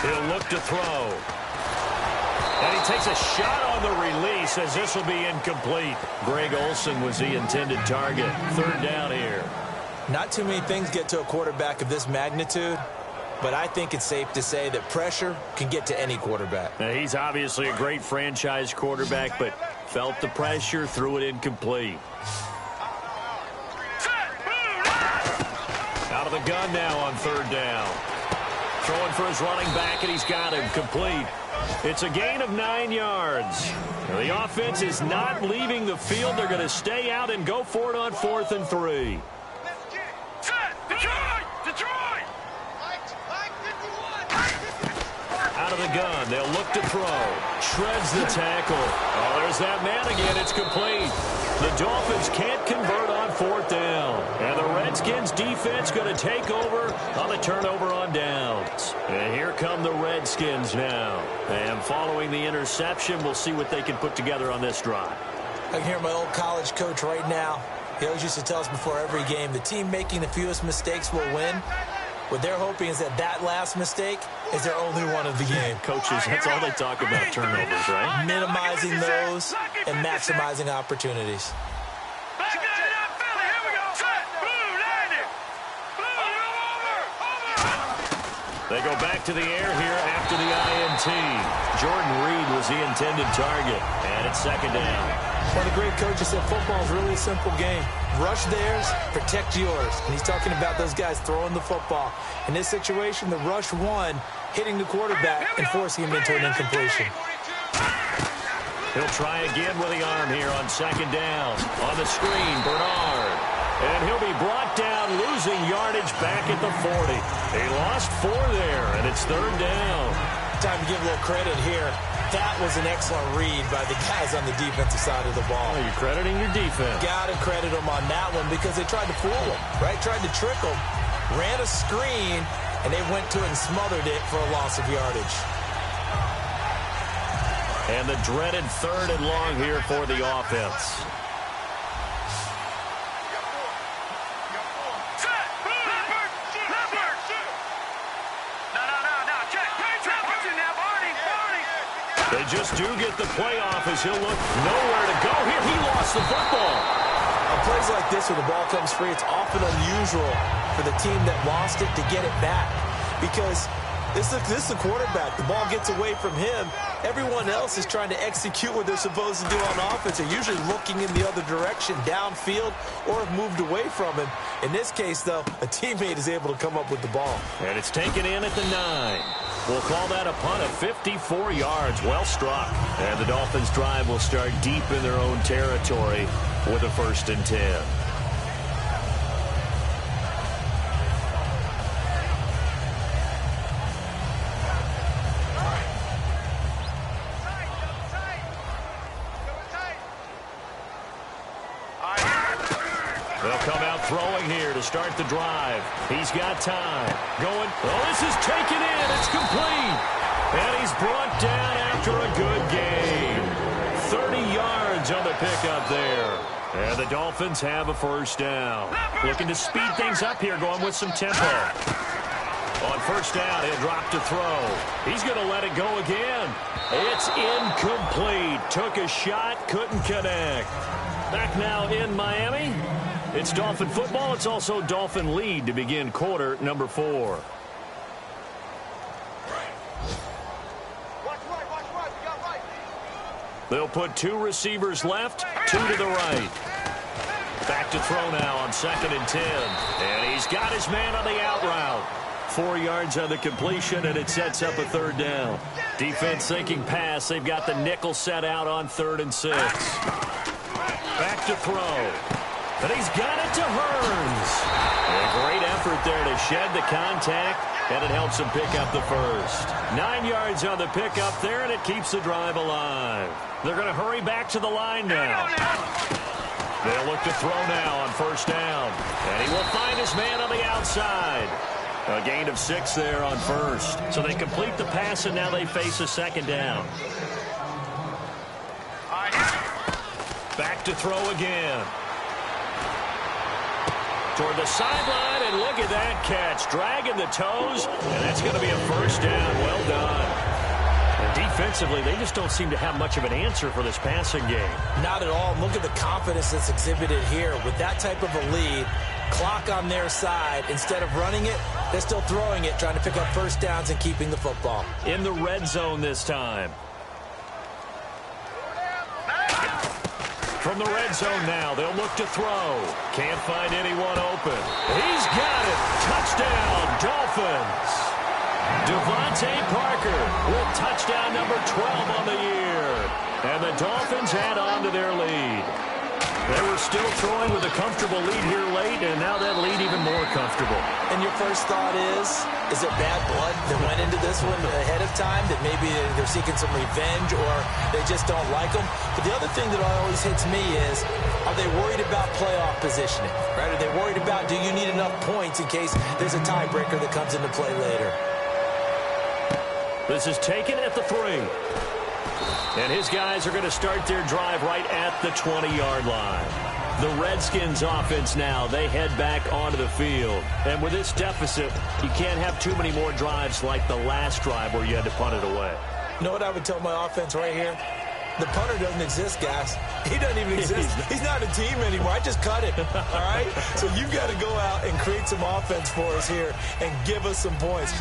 He'll look to throw. And he takes a shot on the release as this will be incomplete. Greg Olsen was the intended target. 3rd down here. Not too many things get to a quarterback of this magnitude, but I think it's safe to say that pressure can get to any quarterback. Now, he's obviously a great franchise quarterback, but felt the pressure, threw it incomplete. Out of the gun now on 3rd down. Throwing for his running back, and he's got him complete. It's a gain of 9 yards. Now, the offense is not leaving the field. They're going to stay out and go for it on 4th and 3. Detroit! Out of the gun, they'll look to throw. Shreds the tackle. Oh, there's that man again. It's complete. The Dolphins can't convert on 4th down. And the Redskins defense going to take over on the turnover on downs. And here come the Redskins now. And following the interception, we'll see what they can put together on this drive. I can hear my old college coach right now. He always used to tell us before every game, the team making the fewest mistakes will win. What they're hoping is that that last mistake is their only one of the game. Coaches, that's all they talk about, turnovers, right? Minimizing those and maximizing opportunities. Back it up, Philly. Here we go. Set. Blue, landing. Blue, over. They go back to the air here after the INT. Jordan Reed was the intended target, and it's 2nd down. One of the great coaches said football is really a simple game. Rush theirs, protect yours. And he's talking about those guys throwing the football. In this situation, the rush one, hitting the quarterback and forcing him into an incompletion. He'll try again with the arm here on 2nd down. On the screen, Bernard. And he'll be brought down, losing yardage back at the 40. He lost 4 there, and it's 3rd down. Time to give a little credit here. That was an excellent read by the guys on the defensive side of the ball. Oh, you're crediting your defense. Got to credit them on that one because they tried to fool them, right? Tried to trick them, ran a screen, and they went to it and smothered it for a loss of yardage. And the dreaded 3rd and long here for the offense. They just do get the playoff as he'll look nowhere to go here. He lost the football. On plays like this where the ball comes free, it's often unusual for the team that lost it to get it back because this is the quarterback. The ball gets away from him. Everyone else is trying to execute what they're supposed to do on offense. They're usually looking in the other direction, downfield, or have moved away from him. In this case, though, a teammate is able to come up with the ball. And it's taken in at the 9. We'll call that a punt of 54 yards. Well struck. And the Dolphins drive will start deep in their own territory with a 1st and 10. They'll come out throwing here to start the drive. He's got time. Going. Oh, this is taken in. It's complete. And he's brought down after a good game. 30 yards on the pickup there. And the Dolphins have a first down. Looking to speed things up here, going with some tempo. On first down, he'll drop to throw. He's going to let it go again. It's incomplete. Took a shot, couldn't connect. Back now in Miami. It's Dolphin football. It's also Dolphin lead to begin quarter number 4. They'll put 2 receivers left, 2 to the right. Back to throw now on 2nd and 10. And he's got his man on the out route. 4 yards on the completion, and it sets up a 3rd down. Defense thinking pass. They've got the nickel set out on 3rd and 6. Back to throw. And he's got it to Hearns. A great effort there to shed the contact, and it helps him pick up the first. 9 yards on the pickup there, and it keeps the drive alive. They're going to hurry back to the line now. They'll look to throw now on first down. And he will find his man on the outside. A gain of 6 there on first. So they complete the pass, and now they face a 2nd down. Back to throw again. Toward the sideline, and look at that catch. Dragging the toes, and that's going to be a first down. Well done. And defensively, they just don't seem to have much of an answer for this passing game. Not at all. Look at the confidence that's exhibited here. With that type of a lead, clock on their side, instead of running it, they're still throwing it, trying to pick up first downs and keeping the football. In the red zone this time. From the red zone now, they'll look to throw. Can't find anyone open. He's got it. Touchdown, Dolphins. Devontae Parker with touchdown number 12 on the year. And the Dolphins add on to their lead. They were still throwing with a comfortable lead here late, and now that lead even more comfortable. And your first thought is there bad blood that went into this one ahead of time, that maybe they're seeking some revenge or they just don't like them? But the other thing that always hits me is, are they worried about playoff positioning? Right? Are they worried about, do you need enough points in case there's a tiebreaker that comes into play later? This is taken at the 3. And his guys are going to start their drive right at the 20-yard line. The Redskins offense now, they head back onto the field. And with this deficit, you can't have too many more drives like the last drive where you had to punt it away. You know what I would tell my offense right here? The punter doesn't exist, guys. He doesn't even exist. He's not a team anymore. I just cut it, all right? So you've got to go out and create some offense for us here and give us some points.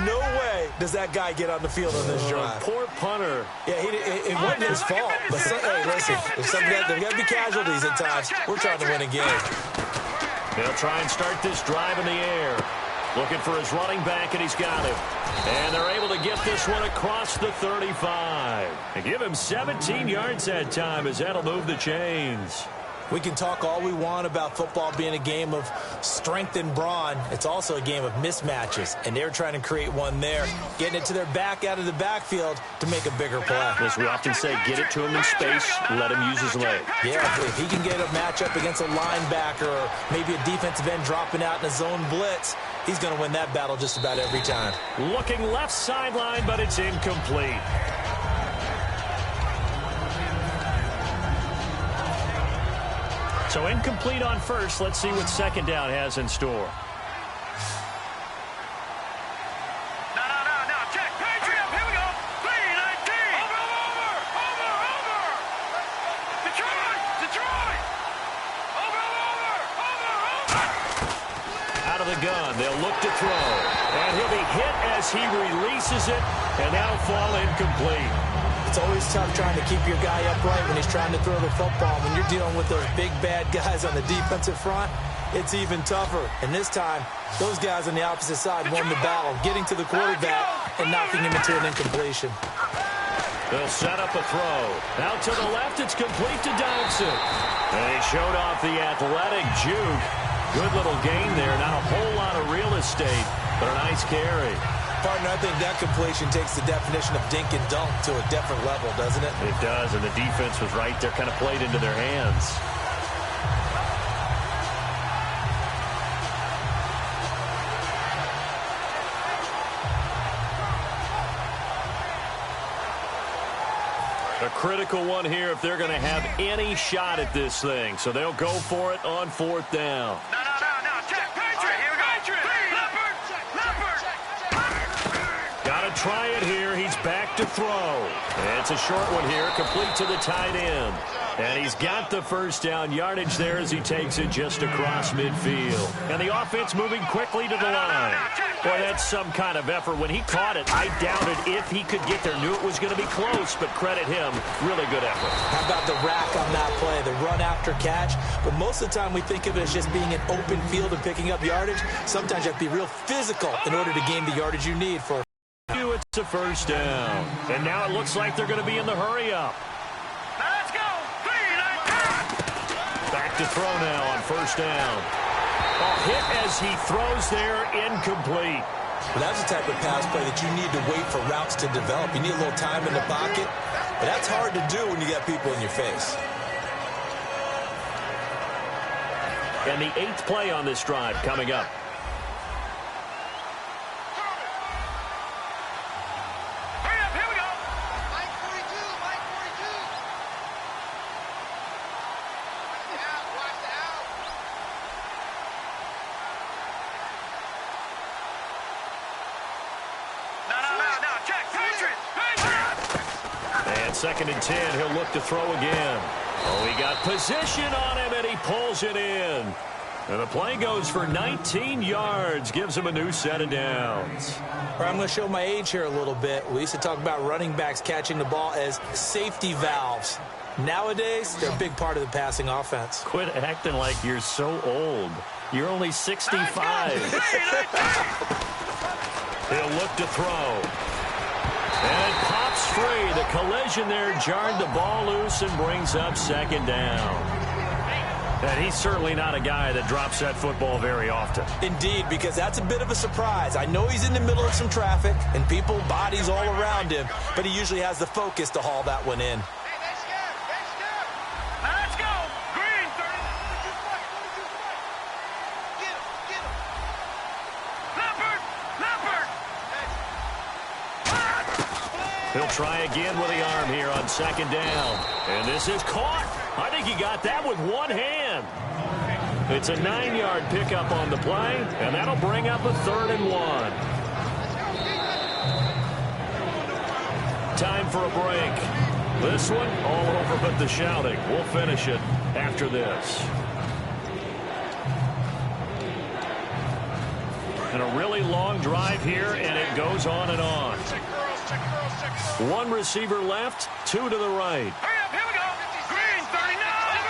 No way does that guy get on the field on this drive. Poor punter. Yeah, it wasn't his fault. But, hey, listen, there's got to be casualties at times. We're trying to win a game. They'll try and start this drive in the air. Looking for his running back, and he's got him. And they're able to get this one across the 35. And give him 17 yards that time, as that'll move the chains. We can talk all we want about football being a game of strength and brawn. It's also a game of mismatches, and they're trying to create one there, getting it to their back out of the backfield to make a bigger play. As we often say, get it to him in space, let him use his leg. Yeah, if he can get a matchup against a linebacker or maybe a defensive end dropping out in a zone blitz, he's going to win that battle just about every time. Looking left sideline, but it's incomplete. So incomplete on first. Let's see what 2nd down has in store. No. Check. Patriot. Here we go. 3-19. Over. Detroit. Over. Out of the gun. They'll look to throw. And he'll be hit as he releases it. And that'll fall incomplete. It's always tough trying to keep your guy upright when he's trying to throw the football. When you're dealing with those big, bad guys on the defensive front, it's even tougher. And this time, those guys on the opposite side won the battle, getting to the quarterback and knocking him into an incompletion. They'll set up a throw. Out to the left, it's complete to Dodson. And he showed off the athletic juke. Good little gain there. Not a whole lot of real estate, but a nice carry. Partner, I think that completion takes the definition of dink and dunk to a different level, doesn't it? It does, and the defense was right there, kind of played into their hands. critical one here if they're going to have any shot at this thing. So they'll go for it on 4th down. No. Check. Patriot. Here we go. Leopard. Got to try it here. He's back to throw. It's a short one here, complete to the tight end. And he's got the first down yardage there as he takes it just across midfield. And the offense moving quickly to the line. Boy, that's some kind of effort. When he caught it, I doubted if he could get there. Knew it was going to be close, but credit him. Really good effort. How about the rack on that play, the run after catch? But most of the time we think of it as just being an open field and picking up yardage. Sometimes you have to be real physical in order to gain the yardage you need for. It's a first down. And now it looks like they're going to be in the hurry-up. Let's go. Back to throw now on first down. Hit as he throws there, incomplete. Well, that's the type of pass play that you need to wait for routes to develop. You need a little time in the pocket, but that's hard to do when you got people in your face. And the 8th play on this drive coming up. Second and 10, he'll look to throw again. Oh, he got position on him, and he pulls it in. And the play goes for 19 yards, gives him a new set of downs. I'm going to show my age here a little bit. We used to talk about running backs catching the ball as safety valves. Nowadays, they're a big part of the passing offense. Quit acting like you're so old. You're only 65. He'll look to throw. And it pops free. The collision there jarred the ball loose and brings up second down. And he's certainly not a guy that drops that football very often. Indeed, because that's a bit of a surprise. I know he's in the middle of some traffic and people, bodies all around him, but he usually has the focus to haul that one in. Let's go. Green. Leopard. He'll try again with the arm here on second down. And this is caught. I think he got that with one hand. It's a 9-yard pickup on the play, and that'll bring up a 3rd and 1. Time for a break. This one, all over but the shouting. We'll finish it after this. And a really long drive here, and it goes on and on. One receiver left, 2 to the right. Hurry up, here we go. Green, 39.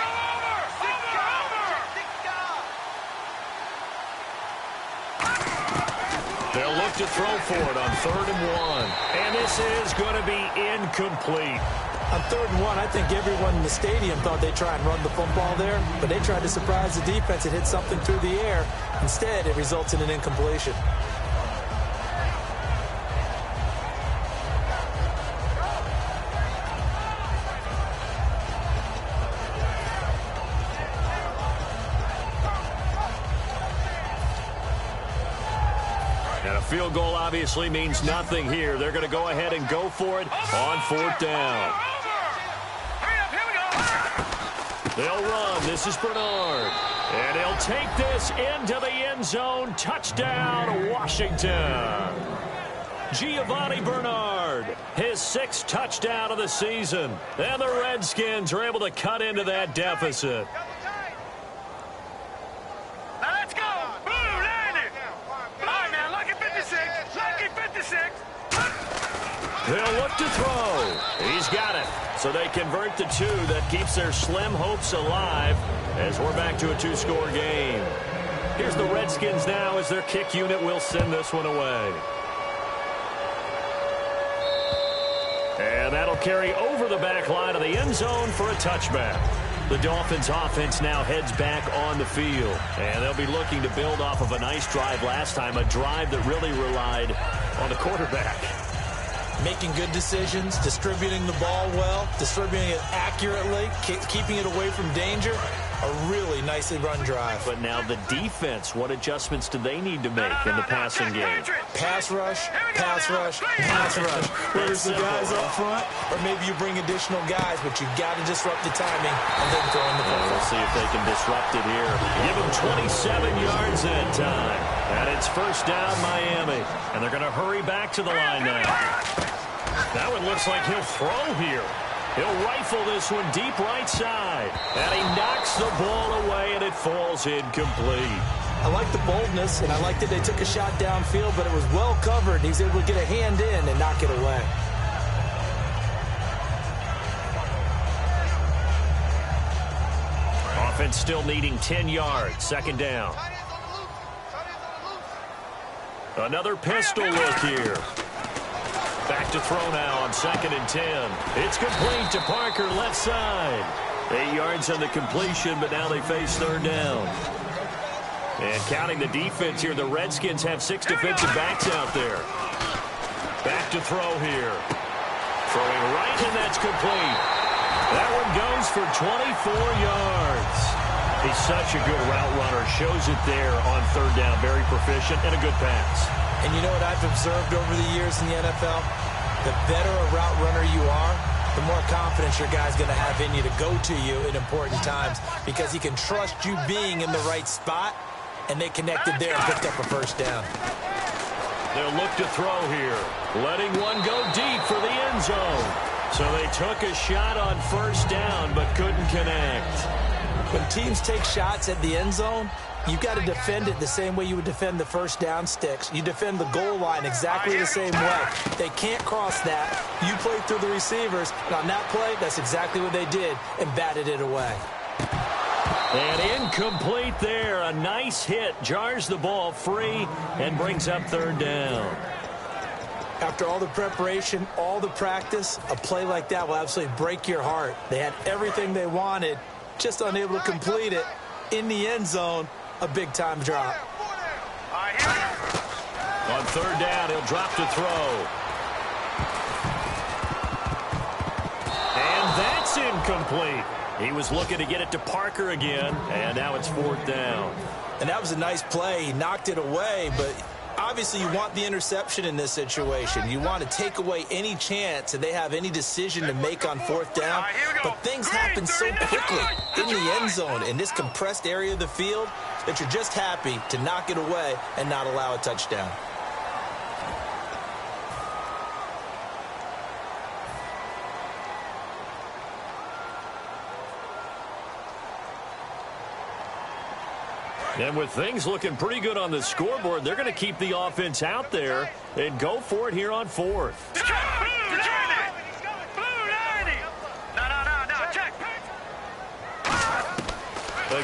Over. They'll look to throw for it on 3rd and 1. And this is going to be incomplete. On 3rd and 1, I think everyone in the stadium thought they'd try and run the football there, but they tried to surprise the defense and hit something through the air. Instead, it results in an incompletion. And a field goal obviously means nothing here. They're going to go ahead and go for it on 4th down. Hurry up, here we go. They'll run. This is Bernard. And he'll take this into the end zone. Touchdown, Washington. Giovanni Bernard, his 6th touchdown of the season. And the Redskins are able to cut into that deficit. Let's go. Blue, landed. All right, man, lucky 56. Lucky 56. They'll look to throw. He's got it. So they convert the 2. That keeps their slim hopes alive as we're back to a 2-score game. Here's the Redskins now as their kick unit will send this one away. And that'll carry over the back line of the end zone for a touchback. The Dolphins offense now heads back on the field. And they'll be looking to build off of a nice drive last time, a drive that really relied on the quarterback. Making good decisions, distributing the ball well, distributing it accurately, keeping it away from danger. A really nicely run drive. But now the defense, what adjustments do they need to make in the passing game? Pass rush, pass rush, pass rush. Where's the guys up front? Or maybe you bring additional guys, but you've got to disrupt the timing and then throw in the football. We'll see if they can disrupt it here. Give them 27 yards that time. And it's first down Miami. And they're going to hurry back to the line now. That one looks like he'll throw here. He'll rifle this one deep right side. And he knocks the ball away, and it falls incomplete. I like the boldness, and I like that they took a shot downfield, but it was well covered. He was able to get a hand in and knock it away. Offense still needing 10 yards. Second down. Another pistol look here. Back to throw now on 2nd and 10. It's complete to Parker, left side. 8 yards on the completion, but now they face third down. And counting the defense here, the Redskins have 6 defensive backs out there. Back to throw here. Throwing right, and that's complete. That one goes for 24 yards. He's such a good route runner. Shows it there on third down. Very proficient and a good pass. And you know what I've observed over the years in the NFL? The better a route runner you are, the more confidence your guy's going to have in you to go to you in important times because he can trust you being in the right spot, and they connected there and picked up a first down. They'll look to throw here. Letting one go deep for the end zone. So they took a shot on first down but couldn't connect. When teams take shots at the end zone, you've got to defend it the same way you would defend the first down sticks. You defend the goal line exactly the same way. They can't cross that. You play through the receivers. And on that play, that's exactly what they did and batted it away. And incomplete there. A nice hit. Jars the ball free and brings up third down. After all the preparation, all the practice, a play like that will absolutely break your heart. They had everything they wanted, just unable to complete it. In the end zone, a big-time drop. On third down, he'll drop to throw. And that's incomplete. He was looking to get it to Parker again, and now it's fourth down. And that was a nice play. He knocked it away, but obviously you want the interception in this situation. You want to take away any chance that they have any decision to make on fourth down. But things happen so quickly in the end zone in this compressed area of the field that you're just happy to knock it away and not allow a touchdown. And with things looking pretty good on the scoreboard, they're going to keep the offense out there and go for it here on fourth.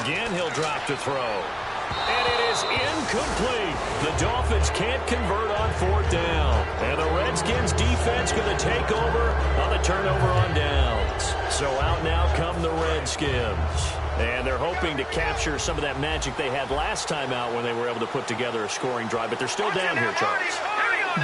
Again, he'll drop to throw. And it is incomplete. The Dolphins can't convert on fourth down. And the Redskins defense going to take over on the turnover on downs. So out now come the Redskins. And they're hoping to capture some of that magic they had last time out when they were able to put together a scoring drive. But they're still down here, Charles.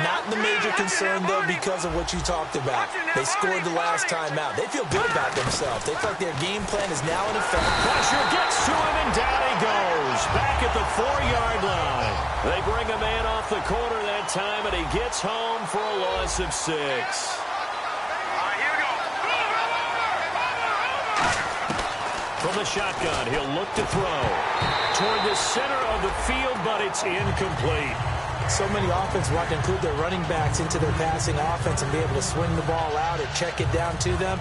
Not the major concern, though, because of what you talked about. They scored the last time out. They feel good about themselves. They feel like their game plan is now in effect. Pressure gets to him, and down he goes. Back at the 4-yard line. They bring a man off the corner that time, and he gets home for a loss of 6. From the shotgun, he'll look to throw toward the center of the field, but it's incomplete. So many offenses want to include their running backs into their passing offense and be able to swing the ball out or check it down to them.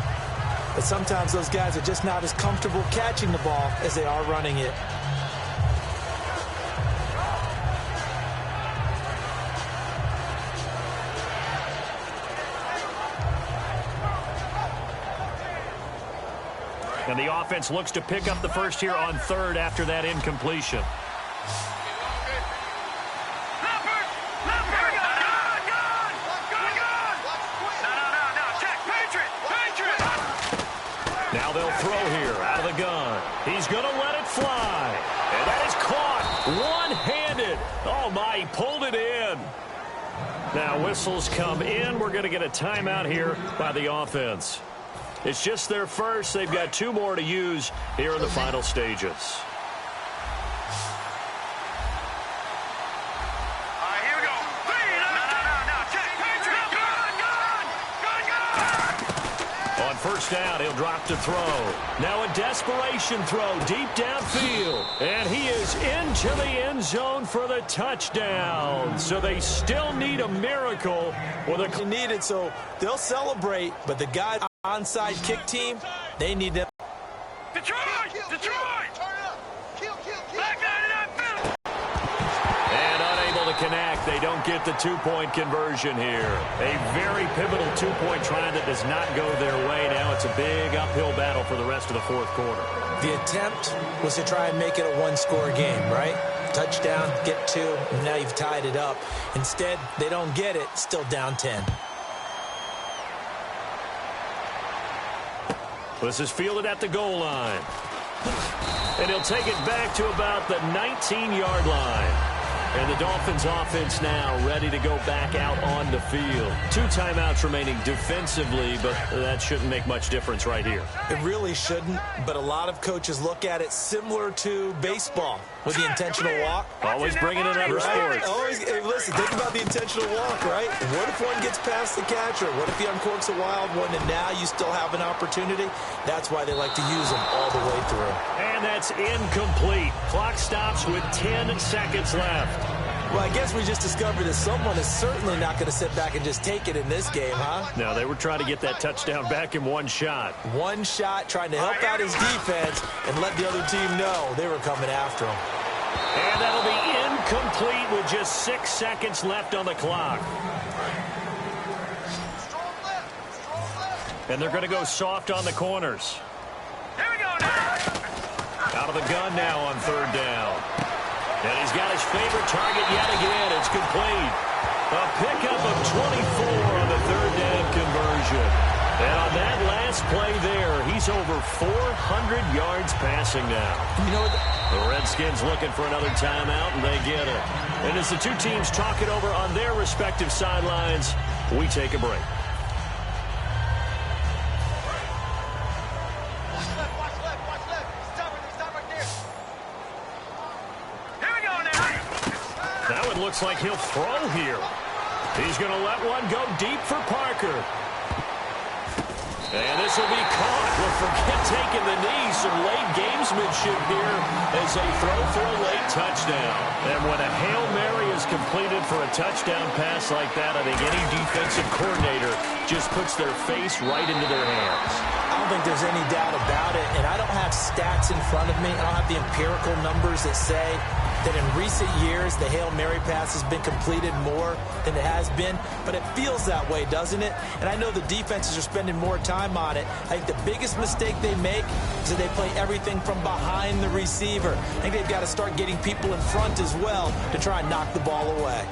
But sometimes those guys are just not as comfortable catching the ball as they are running it. And the offense looks to pick up the first here on third after that incompletion. Now they'll throw here out of the gun. He's going to let it fly. And that is caught one-handed. Oh, my, he pulled it in. Now whistles come in. We're going to get a timeout here by the offense. It's just their first. They've got 2 more to use here in the final stages. First down, he'll drop to throw. Now a desperation throw deep downfield. And he is into the end zone for the touchdown. So they still need a miracle. They need it, so they'll celebrate. But the guy onside kick team, they need them. Detroit! Detroit! Back out of that middle! And unable to connect. They don't get the 2-point conversion here. A very pivotal 2-point try that does not go their way. Now it's a big uphill battle for the rest of the fourth quarter. The attempt was to try and make it a 1-score game, right? Touchdown, get 2, and now you've tied it up. Instead, they don't get it, still down 10. This is fielded at the goal line. And he'll take it back to about the 19-yard line. And the Dolphins offense now ready to go back out on the field. 2 timeouts remaining defensively, but that shouldn't make much difference right here. It really shouldn't, but a lot of coaches look at it similar to baseball with the intentional walk. Always bringing in other sports. Always, hey, listen, think about the intentional walk, right? What if one gets past the catcher? What if he uncorks a wild one and now you still have an opportunity? That's why they like to use them all the way through. And that's incomplete. Clock stops with 10 seconds left. Well, I guess we just discovered that someone is certainly not going to sit back and just take it in this game, huh? No, they were trying to get that touchdown back in one shot. One shot, trying to help out his defense and let the other team know they were coming after him. And that'll be incomplete with just 6 seconds left on the clock. And they're going to go soft on the corners. Here we go now. Out of the gun now on 3rd down. And he's got his favorite target yet again. It's complete. A pickup of 24 on the 3rd down conversion. And on that last play there, he's over 400 yards passing now. You know what? The Redskins looking for another timeout, and they get it. And as the 2 teams talk it over on their respective sidelines, we take a break. Now it looks like he'll throw here. He's going to let one go deep for Parker. And this will be caught. Well, forget taking the knee. Some late gamesmanship here as they throw for a late touchdown. And when a Hail Mary is completed for a touchdown pass like that, I think any defensive coordinator just puts their face right into their hands. I don't think there's any doubt about it, and I don't have stats in front of me. I don't have the empirical numbers that say that in recent years the Hail Mary pass has been completed more than it has been, but it feels that way, doesn't it? And I know the defenses are spending more time on it. I think the biggest mistake they make is that they play everything from behind the receiver. I think they've got to start getting people in front as well to try and knock the ball away.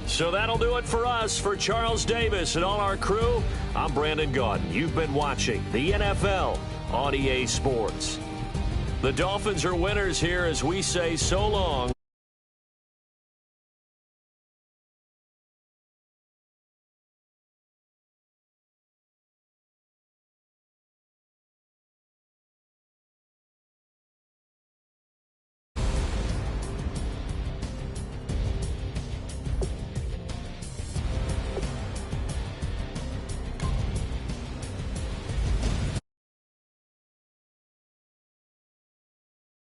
So that'll do it for us. For Charles Davis and all our crew, I'm Brandon Gaudin. You've been watching the NFL on EA Sports. The Dolphins are winners here as we say so long.